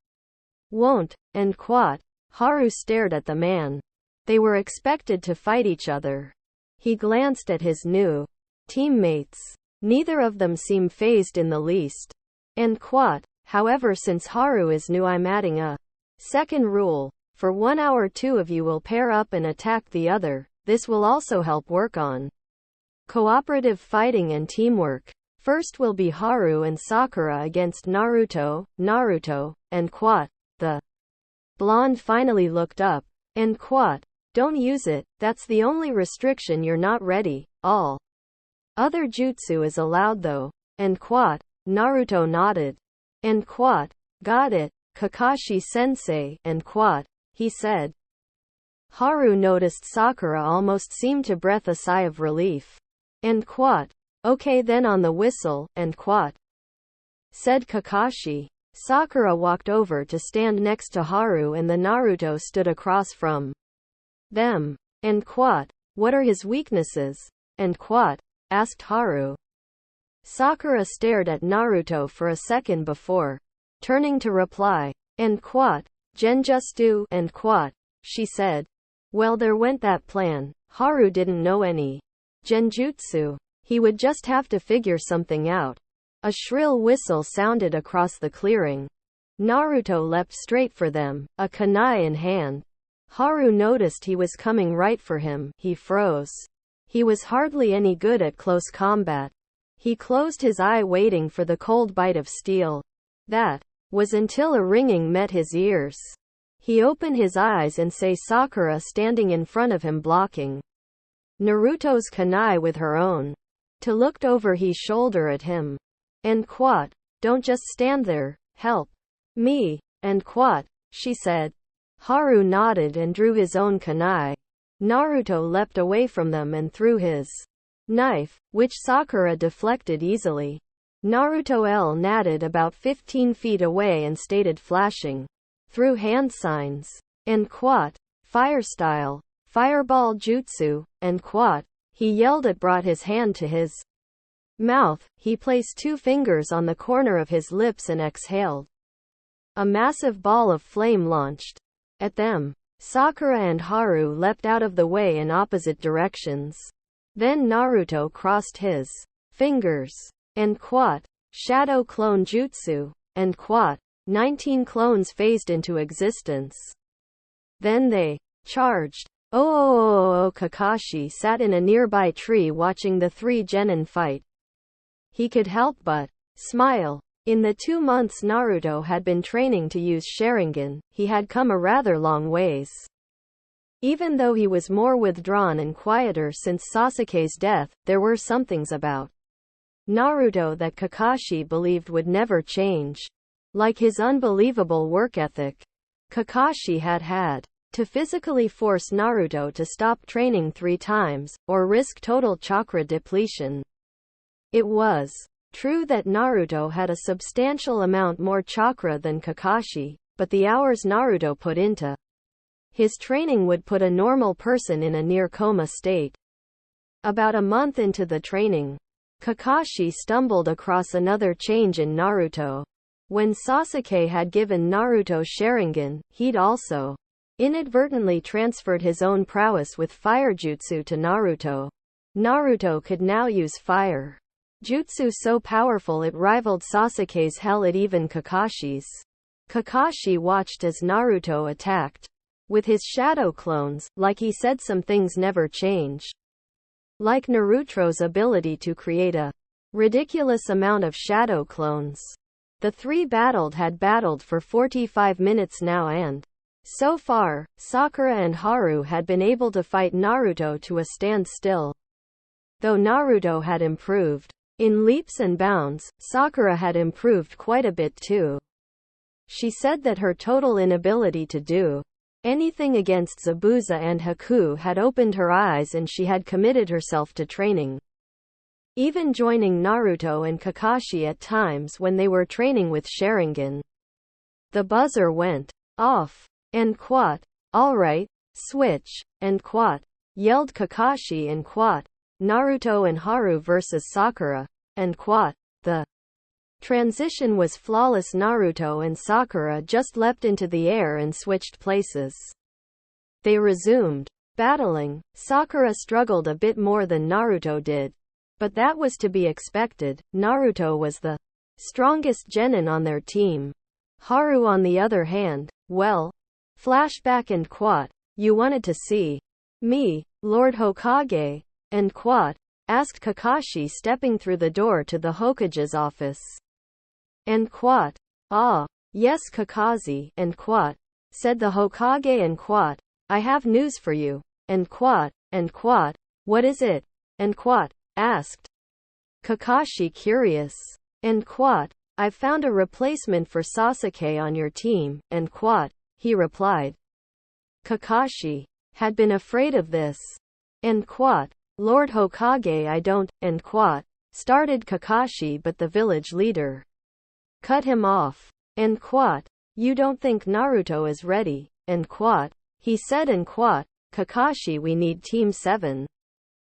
won't. And quote. Haru stared at the man. They were expected to fight each other. He glanced at his new teammates. Neither of them seem fazed in the least. And quote. However, since Haru is new, I'm adding a second rule. For 1 hour, 2 of you will pair up and attack the other. This will also help work on cooperative fighting and teamwork. First will be Haru and Sakura against Naruto, and quote. The blonde finally looked up. And quote. Don't use it, that's the only restriction, you're not ready. All other jutsu is allowed though. And quote. Naruto nodded. And quote. Got it, Kakashi-sensei. And quote. He said. Haru noticed Sakura almost seemed to breathe a sigh of relief. And quote. Okay then, on the whistle. And quote. Said Kakashi. Sakura walked over to stand next to Haru, and the Naruto stood across from them. And quote. What are his weaknesses? And quote. Asked Haru. Sakura stared at Naruto for a second before turning to reply. And quote. Genjutsu. And quote. She said. Well, there went that plan. Haru didn't know any genjutsu. He would just have to figure something out. A shrill whistle sounded across the clearing. Naruto leapt straight for them, a kunai in hand. Haru noticed he was coming right for him. He froze. He was hardly any good at close combat. He closed his eye, waiting for the cold bite of steel. That was until a ringing met his ears. He opened his eyes and saw Sakura standing in front of him, blocking Naruto's kunai with her own. To looked over his shoulder at him. And quote. Don't just stand there, help me. And quote. She said. Haru nodded and drew his own kunai. Naruto leapt away from them and threw his knife, which Sakura deflected easily. Naruto natted about 15 feet away and stated, flashing through hand signs. And quote. Fire style. Fireball jutsu. And quote. He yelled it, brought his hand to his mouth. He placed 2 fingers on the corner of his lips and exhaled. A massive ball of flame launched at them. Sakura and Haru leapt out of the way in opposite directions. Then Naruto crossed his fingers. And quote. Shadow clone jutsu. And quote. 19 clones phased into existence. Then they charged. Kakashi sat in a nearby tree watching the 3 genin fight. He could help but smile. In the 2 months Naruto had been training to use Sharingan, he had come a rather long ways. Even though he was more withdrawn and quieter since Sasuke's death, there were some things about Naruto that Kakashi believed would never change. Like his unbelievable work ethic. Kakashi had to physically force Naruto to stop training 3 times, or risk total chakra depletion. It was true that Naruto had a substantial amount more chakra than Kakashi, but the hours Naruto put into his training would put a normal person in a near coma state. About a month into the training, Kakashi stumbled across another change in Naruto. When Sasuke had given Naruto Sharingan, he'd also inadvertently transferred his own prowess with fire jutsu to Naruto. Naruto could now use fire jutsu so powerful it rivaled Sasuke's, hell, it even Kakashi's. Kakashi watched as Naruto attacked with his shadow clones. Like he said, some things never change. Like Naruto's ability to create a ridiculous amount of shadow clones. The 3 had battled for 45 minutes now, and so far, Sakura and Haru had been able to fight Naruto to a standstill. Though Naruto had improved in leaps and bounds, Sakura had improved quite a bit too. She said that her total inability to do anything against Zabuza and Haku had opened her eyes, and she had committed herself to training. Even joining Naruto and Kakashi at times when they were training with Sharingan. The buzzer went off. And quote. Alright, switch. And quote. yelled Kakashi and quote, Naruto and Haru versus Sakura, and quote. The transition was flawless. Naruto and Sakura just leapt into the air and switched places. They resumed battling. Sakura struggled a bit more than Naruto did, but that was to be expected. Naruto was the strongest genin on their team. Haru on the other hand, well, flashback and quote, you wanted to see me, Lord Hokage, and quote, asked Kakashi stepping through the door to the Hokage's office. And quote, ah, yes Kakashi, and quote, said the Hokage and quote, I have news for you, and quote, what is it? And quote, asked Kakashi curious. And quote, I've found a replacement for Sasuke on your team, and quote, he replied. Kakashi had been afraid of this. And quote, Lord Hokage I don't, and quote, started Kakashi but the village leader cut him off. And quote, you don't think Naruto is ready, and quote, he said and quote, Kakashi we need Team 7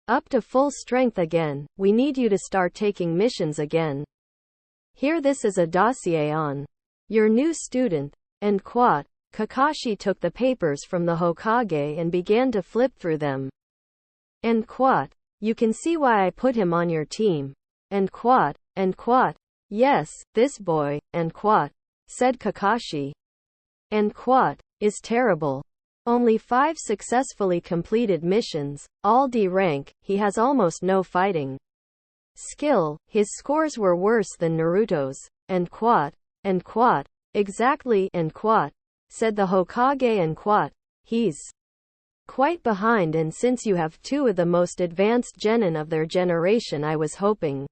up to full strength again, we need you to start taking missions again. Here this is a dossier on your new student, and quote, Kakashi took the papers from the Hokage and began to flip through them. And quote, you can see why I put him on your team. And quote, yes, this boy, and quote, said Kakashi. And quote, is terrible. Only 5 successfully completed missions, all D rank, he has almost no fighting skill, his scores were worse than Naruto's, and quote, exactly, and quote, said the Hokage and quote, he's quite behind and since you have 2 of the most advanced genin of their generation I was hoping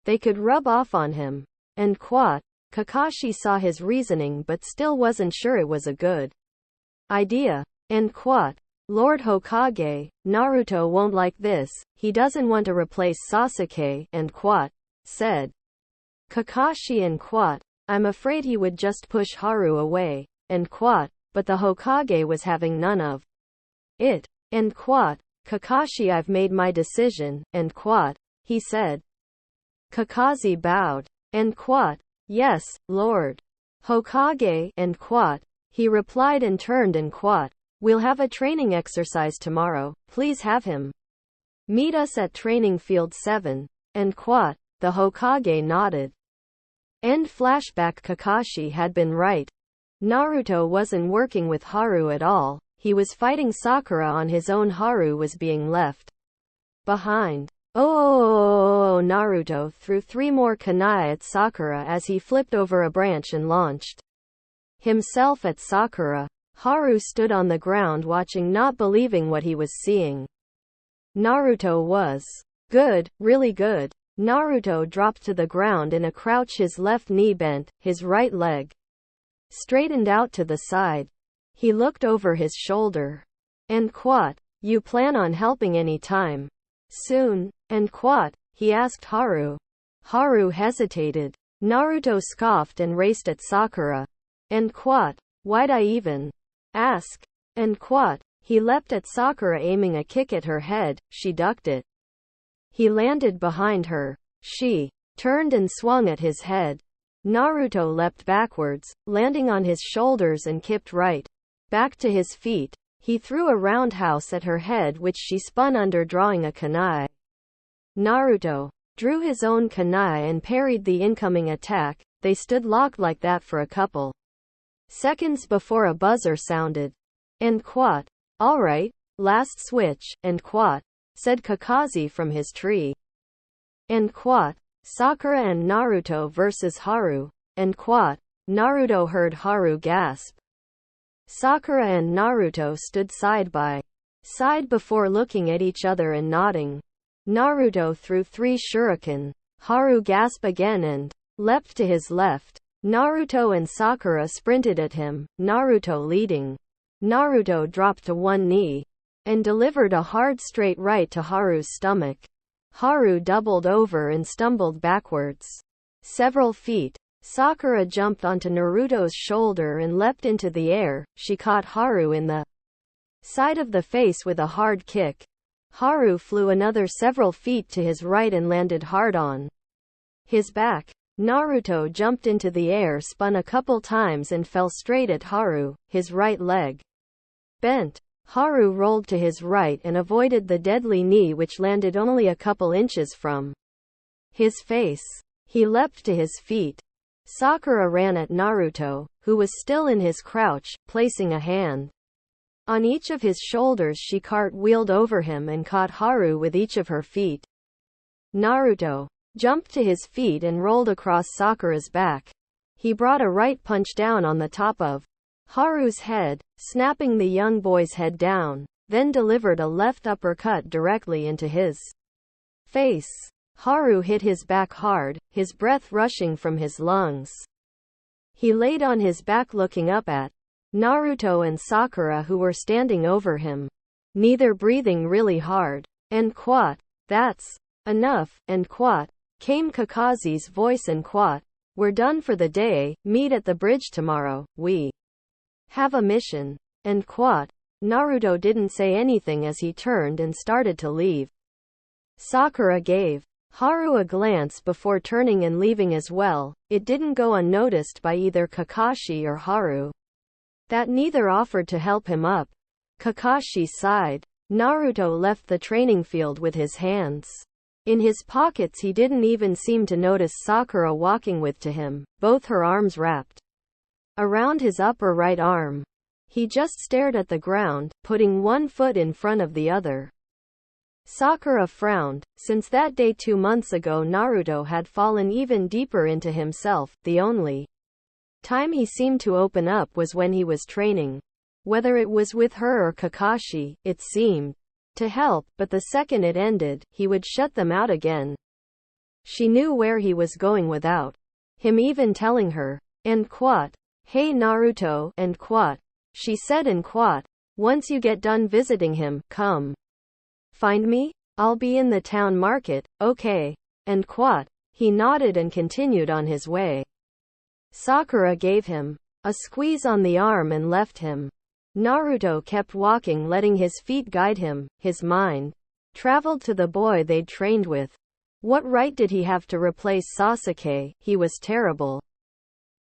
they could rub off on him. And quote, Kakashi saw his reasoning but still wasn't sure it was a good idea. And quote, Lord Hokage, Naruto won't like this, he doesn't want to replace Sasuke, and quote, said Kakashi and quote, I'm afraid he would just push Haru away, and quote, but the Hokage was having none of it. And quote, Kakashi I've made my decision, and quote, he said. Kakashi bowed. And quote, yes, Lord Hokage, and quote, he replied and turned and quote, we'll have a training exercise tomorrow, please have him meet us at training field 7, and quote, the Hokage nodded. End flashback. Kakashi had been right. Naruto wasn't working with Haru at all, he was fighting Sakura on his own. Haru was being left behind. Oh, Naruto threw 3 more kunai at Sakura as he flipped over a branch and launched himself at Sakura. Haru stood on the ground watching, not believing what he was seeing. Naruto was good, really good. Naruto dropped to the ground in a crouch, his left knee bent, his right leg straightened out to the side. He looked over his shoulder. And quote, you plan on helping any time soon? And quote, he asked Haru. Haru hesitated. Naruto scoffed and raced at Sakura. And quote, why'd I even ask? And quote, he leapt at Sakura aiming a kick at her head, she ducked it. He landed behind her. She turned and swung at his head. Naruto leapt backwards, landing on his shoulders and kipped right back to his feet. He threw a roundhouse at her head which she spun under, drawing a kunai. Naruto drew his own kunai and parried the incoming attack. They stood locked like that for a couple seconds before a buzzer sounded. And quote, alright, last switch, and quote, said Kakashi from his tree. And quote, Sakura and Naruto versus Haru. And quote, Naruto heard Haru gasp. Sakura and Naruto stood side by side before looking at each other and nodding. Naruto threw 3 shuriken. Haru gasped again and leapt to his left. Naruto and Sakura sprinted at him, Naruto leading. Naruto dropped to one knee and delivered a hard straight right to Haru's stomach. Haru doubled over and stumbled backwards several feet. Sakura jumped onto Naruto's shoulder and leapt into the air. She caught Haru in the side of the face with a hard kick. Haru flew another several feet to his right and landed hard on his back. Naruto jumped into the air, spun a couple times and fell straight at Haru, his right leg bent. Haru rolled to his right and avoided the deadly knee which landed only a couple inches from his face. He leapt to his feet. Sakura ran at Naruto, who was still in his crouch, placing a hand on each of his shoulders. She cartwheeled over him and caught Haru with each of her feet. Naruto jumped to his feet and rolled across Sakura's back. He brought a right punch down on the top of Haru's head, snapping the young boy's head down, then delivered a left uppercut directly into his face. Haru hit his back hard, his breath rushing from his lungs. He laid on his back looking up at Naruto and Sakura, who were standing over him, neither breathing really hard. And quat, that's enough. And quat, came Kakazi's voice. And quat, we're done for the day, meet at the bridge tomorrow, we have a mission. And quat, Naruto didn't say anything as he turned and started to leave. Sakura gave Haru a glance before turning and leaving as well. It didn't go unnoticed by either Kakashi or Haru, that neither offered to help him up. Kakashi sighed. Naruto left the training field with his hands in his pockets. He didn't even seem to notice Sakura walking with to him, both her arms wrapped around his upper right arm. He just stared at the ground, putting one foot in front of the other. Sakura frowned. Since that day 2 months ago, Naruto had fallen even deeper into himself. The only time he seemed to open up was when he was training. Whether it was with her or Kakashi, it seemed to help, but the second it ended, he would shut them out again. She knew where he was going without him even telling her. And quat, hey Naruto, and quat, she said. And quat, once you get done visiting him, come find me? I'll be in the town market, okay? And quat, he nodded and continued on his way. Sakura gave him a squeeze on the arm and left him. Naruto kept walking, letting his feet guide him. His mind traveled to the boy they'd trained with. What right did he have to replace Sasuke? He was terrible.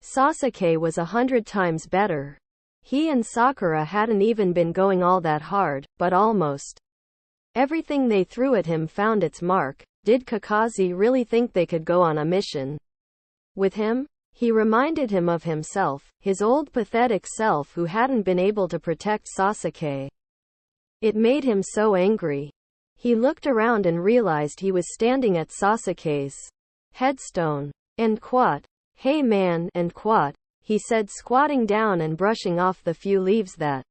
Sasuke was 100 times better. He and Sakura hadn't even been going all that hard, but almost everything they threw at him found its mark. Did Kakashi really think they could go on a mission with him? He reminded him of himself, his old pathetic self who hadn't been able to protect Sasuke. It made him so angry. He looked around and realized he was standing at Sasuke's headstone. And quat, hey man, and quat, he said, squatting down and brushing off the few leaves that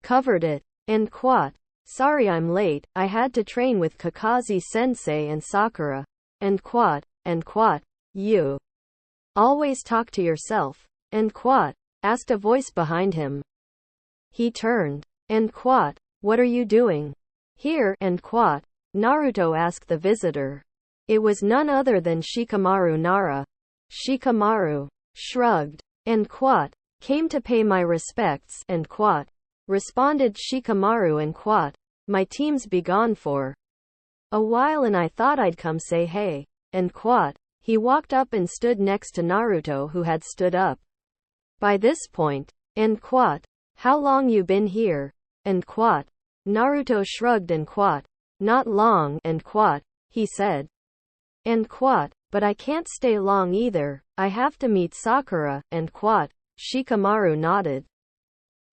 covered it. And quat, sorry I'm late, I had to train with Kakashi-sensei and Sakura. And quat, you always talk to yourself. And quat, asked a voice behind him. He turned. And quat, what are you doing here? And quat, Naruto asked the visitor. It was none other than Shikamaru Nara. Shikamaru shrugged. And quat, came to pay my respects. And quat, responded Shikamaru. And quat, my team's be gone for a while and I thought I'd come say hey. And quat, he walked up and stood next to Naruto, who had stood up by this point. And quat, how long you been here? And quat, Naruto shrugged. And quat, not long. And quat, he said. And quat, but I can't stay long either, I have to meet Sakura. And quat, Shikamaru nodded.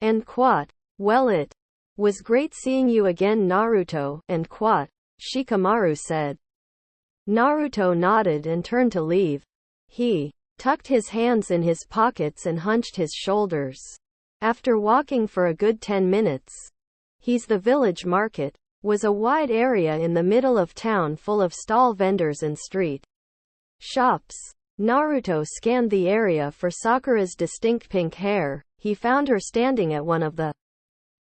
And quat, well it was great seeing you again Naruto. And quat, Shikamaru said. Naruto nodded and turned to leave. He tucked his hands in his pockets and hunched his shoulders. After walking for a good 10 minutes, the village market was a wide area in the middle of town full of stall vendors and street shops. Naruto scanned the area for Sakura's distinct pink hair. He found her standing at one of the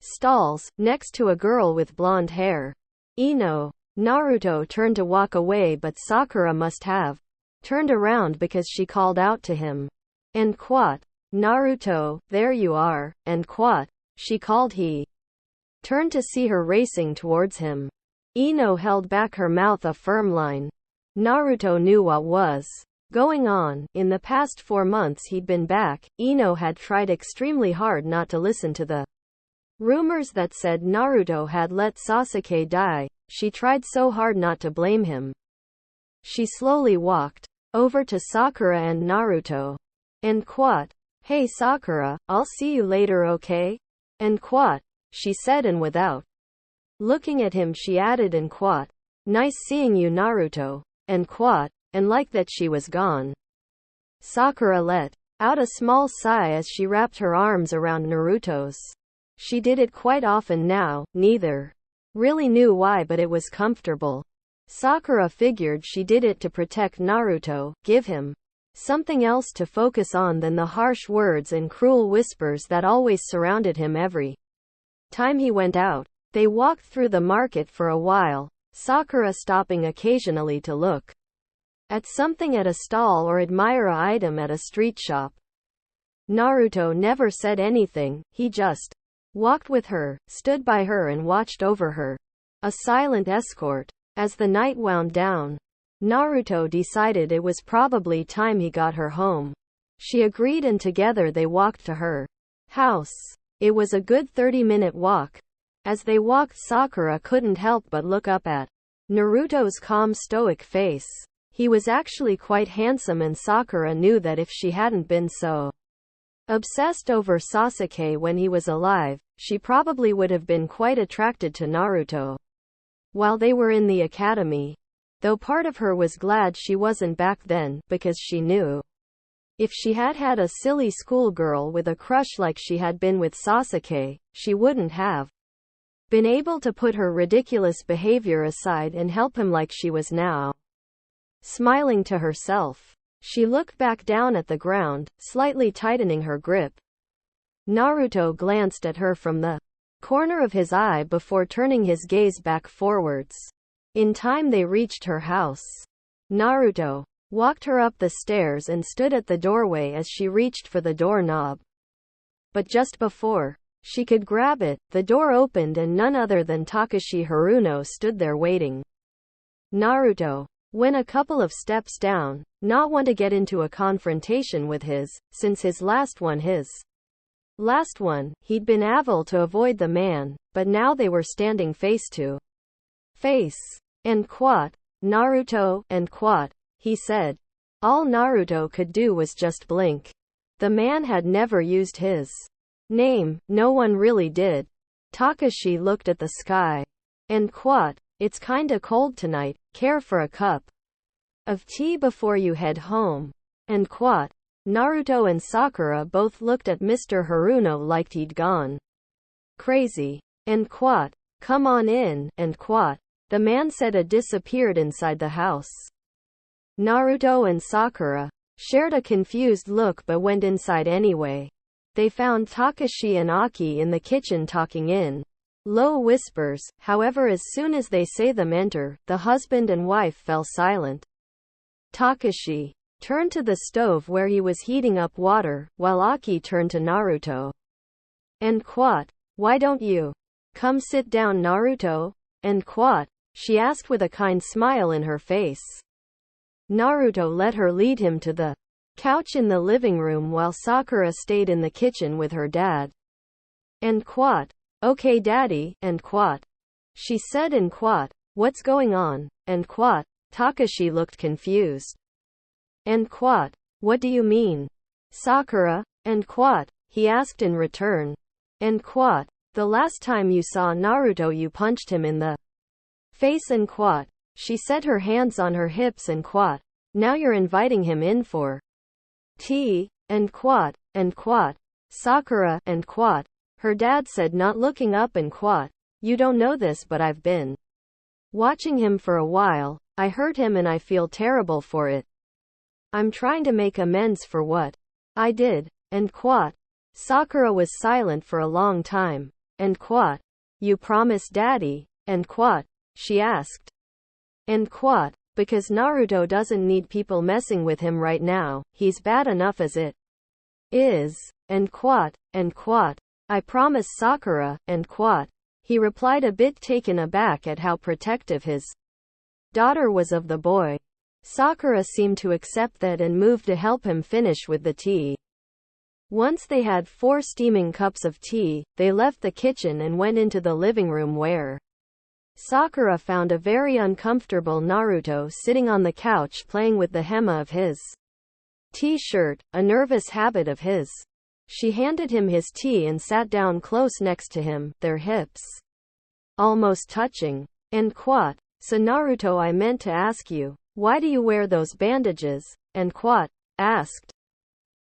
stalls, next to a girl with blonde hair. Ino. Naruto turned to walk away, but Sakura must have turned around because she called out to him. And quat, Naruto, there you are. And quat, she called. He turned to see her racing towards him. Ino held back her mouth a firm line. Naruto knew what was going on. In the past 4 months he'd been back, Ino had tried extremely hard not to listen to the rumors that said Naruto had let Sasuke die. She tried so hard not to blame him. She slowly walked over to Sakura and Naruto. And quote, "Hey Sakura, I'll see you later, okay?" And quote, she said, and without looking at him she added, and quote, "Nice seeing you, Naruto." And quote, and like that she was gone. Sakura let out a small sigh as she wrapped her arms around Naruto's. She did it quite often now, neither really knew why, but it was comfortable. Sakura figured she did it to protect Naruto, give him something else to focus on than the harsh words and cruel whispers that always surrounded him every time he went out. They walked through the market for a while, Sakura stopping occasionally to look at something at a stall or admire an item at a street shop. Naruto never said anything, he just walked with her, stood by her and watched over her. A silent escort. As the night wound down, Naruto decided it was probably time he got her home. She agreed and together they walked to her house. It was a good 30-minute walk. As they walked, Sakura couldn't help but look up at Naruto's calm, stoic face. He was actually quite handsome, and Sakura knew that if she hadn't been so obsessed over Sasuke when he was alive, she probably would have been quite attracted to Naruto while they were in the academy. Though part of her was glad she wasn't back then, because she knew if she had had a silly schoolgirl with a crush like she had been with Sasuke, she wouldn't have been able to put her ridiculous behavior aside and help him like she was now. Smiling to herself, she looked back down at the ground, slightly tightening her grip. Naruto glanced at her from the corner of his eye before turning his gaze back forwards. In time they reached her house. Naruto walked her up the stairs and stood at the doorway as she reached for the doorknob. But just before she could grab it, the door opened and none other than Takashi Haruno stood there waiting. Naruto went a couple of steps down, not one to get into a confrontation with since his last one, he'd been able to avoid the man, but now they were standing face to face. And quote, "Naruto," and quote, he said. All Naruto could do was just blink. The man had never used his name, no one really did. Takashi looked at the sky. And quote, "It's kinda cold tonight, care for a cup of tea before you head home?" And quote, Naruto and Sakura both looked at Mr. Haruno like he'd gone crazy. And quote, "Come on in," and quote, the man said and disappeared inside the house. Naruto and Sakura shared a confused look but went inside anyway. They found Takashi and Aki in the kitchen talking in low whispers. However, as soon as they say them enter, the husband and wife fell silent. Takashi turned to the stove where he was heating up water, while Aki turned to Naruto. And quote, "Why don't you come sit down, Naruto?" And quote, she asked with a kind smile in her face. Naruto let her lead him to the couch in the living room while Sakura stayed in the kitchen with her dad. And quote, "Okay daddy," and quote, she said, and quote, "What's going on?" And quote, Takashi looked confused. And quote, "What do you mean, Sakura?" And quote, he asked in return. And quote, "The last time you saw Naruto you punched him in the face," and quote, she set her hands on her hips, and quote, "Now you're inviting him in for tea?" And quote, Sakura, and quote, her dad said, not looking up, and quote, "You don't know this, but I've been watching him for a while. I hurt him and I feel terrible for it. I'm trying to make amends for what I did." And quote, Sakura was silent for a long time. And quote, "You promise daddy?" And quote, she asked. And quote, "Because Naruto doesn't need people messing with him right now, he's bad enough as it is." And quote, "I promise Sakura," and quote, He replied, a bit taken aback at how protective his daughter was of the boy. Sakura seemed to accept that and moved to help him finish with the tea. Once they had 4 steaming cups of tea, they left the kitchen and went into the living room where Sakura found a very uncomfortable Naruto sitting on the couch playing with the hem of his t-shirt, a nervous habit of his. She handed him his tea and sat down close next to him, their hips almost touching. And quote, so Naruto, I meant to ask you, why do you wear those bandages? And quote, asked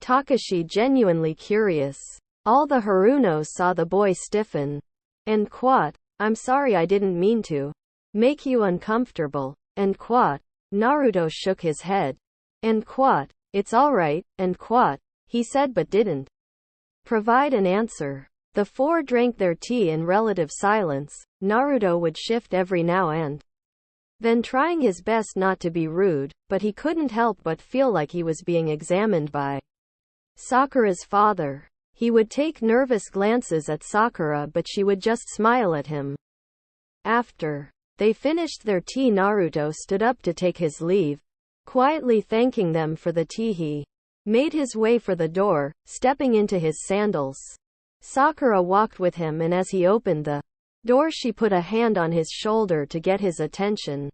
Takashi, genuinely curious. All the Harunos saw the boy stiffen. And quote, I'm sorry, I didn't mean to make you uncomfortable. And quote, Naruto shook his head. And quote, it's alright. And quote, he said but didn't provide an answer. The 4 drank their tea in relative silence. Naruto would shift every now and then, trying his best not to be rude, but he couldn't help but feel like he was being examined by Sakura's father. He would take nervous glances at Sakura, but she would just smile at him. After they finished their tea, Naruto stood up to take his leave, quietly thanking them for the tea. He made his way for the door, stepping into his sandals. Sakura walked with him, and as he opened the door, she put a hand on his shoulder to get his attention.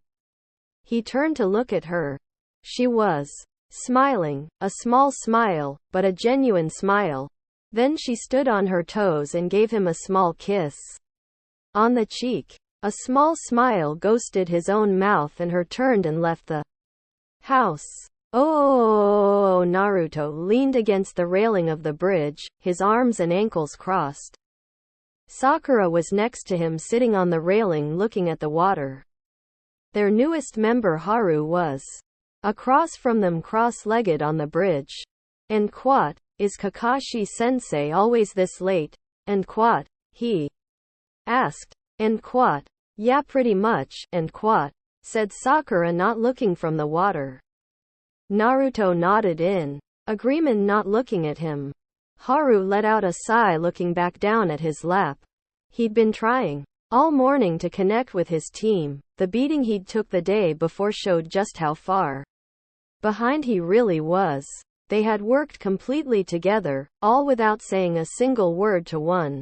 He turned to look at her. She was smiling, a small smile, but a genuine smile. Then she stood on her toes and gave him a small kiss on the cheek. A small smile ghosted his own mouth, and her turned and left the house. Oh, Naruto leaned against the railing of the bridge, his arms and ankles crossed. Sakura was next to him, sitting on the railing looking at the water. Their newest member Haru was across from them, cross-legged on the bridge. And quote, is Kakashi-sensei always this late? And quote, he asked. And quote, yeah, pretty much. And quote, said Sakura, not looking from the water. Naruto nodded in agreement, not looking at him. Haru let out a sigh, looking back down at his lap. He'd been trying all morning to connect with his team. The beating he'd took the day before showed just how far behind he really was. They had worked completely together, all without saying a single word to one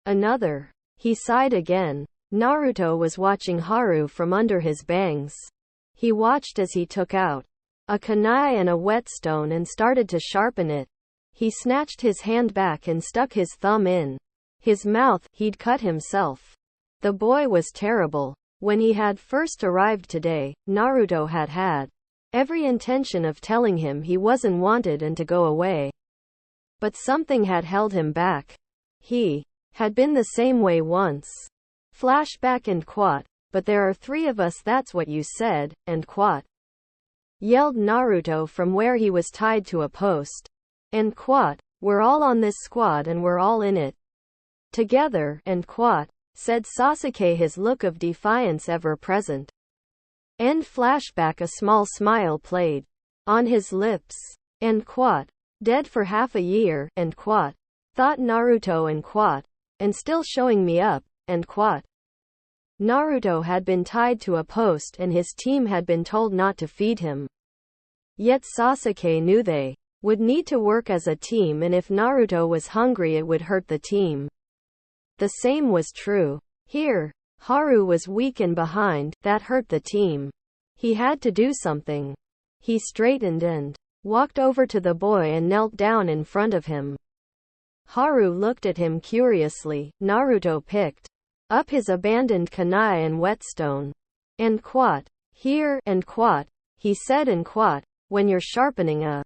another. He sighed again. Naruto was watching Haru from under his bangs. He watched as he took out a kunai and a whetstone and started to sharpen it. He snatched his hand back and stuck his thumb in his mouth. He'd cut himself. The boy was terrible. When he had first arrived today, Naruto had had every intention of telling him he wasn't wanted and to go away. But something had held him back. He had been the same way once. Flashback. And quote, but there are 3 of us, that's what you said. And quote, yelled Naruto from where he was tied to a post. And quote, we're all on this squad and we're all in it together. And quote, said Sasuke, his look of defiance ever present. End flashback. A small smile played on his lips. And quote, dead for half a year. And quote, thought Naruto. And quote, and still showing me up. And quote, Naruto had been tied to a post and his team had been told not to feed him. Yet Sasuke knew they would need to work as a team, and if Naruto was hungry it would hurt the team. The same was true here. Haru was weak and behind, that hurt the team. He had to do something. He straightened and walked over to the boy and knelt down in front of him. Haru looked at him curiously. Naruto picked up his abandoned kunai and whetstone. And quote, here. And quote, he said. And quote, when you're sharpening a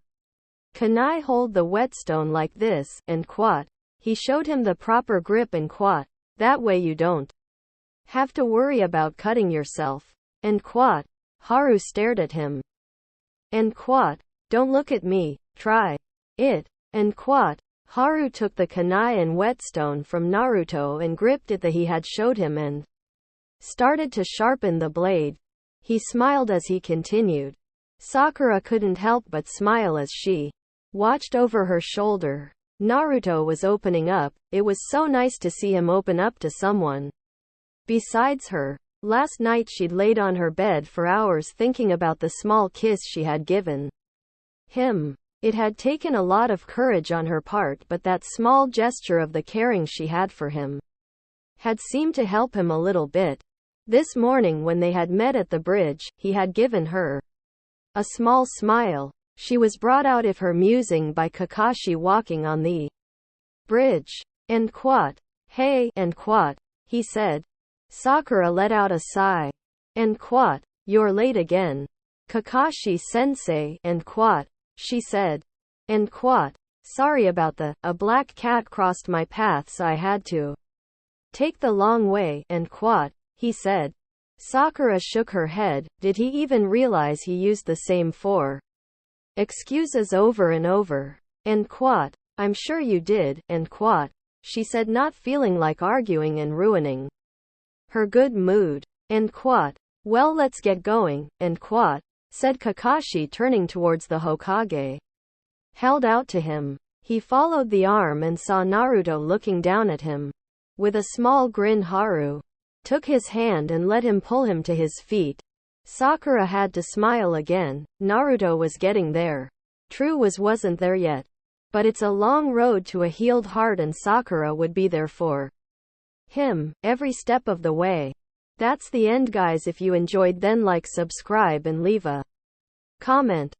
kunai, hold the whetstone like this. And quote, he showed him the proper grip. And quote, that way you don't have to worry about cutting yourself. And quote, Haru stared at him. And quote, don't look at me, try it. And quote, Haru took the kunai and whetstone from Naruto and gripped it that he had showed him and started to sharpen the blade. He smiled as he continued. Sakura couldn't help but smile as she watched over her shoulder. Naruto was opening up. It was so nice to see him open up to someone. Besides her, last night she'd laid on her bed for hours thinking about the small kiss she had given him. It had taken a lot of courage on her part, but that small gesture of the caring she had for him had seemed to help him a little bit. This morning when they had met at the bridge, he had given her a small smile. She was brought out of her musing by Kakashi walking on the bridge. And quat. Hey, and quat, he said. Sakura let out a sigh. And quat, you're late again. Kakashi-sensei, and quat, she said. And quat, sorry about the, a black cat crossed my path so I had to take the long way, and quat, he said. Sakura shook her head. Did he even realize he used the same four excuses over and over? And quat, I'm sure you did, and quat, she said, not feeling like arguing and ruining her good mood. And quat, well, let's get going, and quat, said Kakashi, turning towards the Hokage held out to him. He followed the arm and saw Naruto looking down at him. With a small grin, Haru took his hand and let him pull him to his feet. Sakura had to smile again. Naruto was getting there. True wasn't there yet. But it's a long road to a healed heart, and Sakura would be there for him every step of the way. That's the end, guys. If you enjoyed, then like, subscribe, and leave a comment.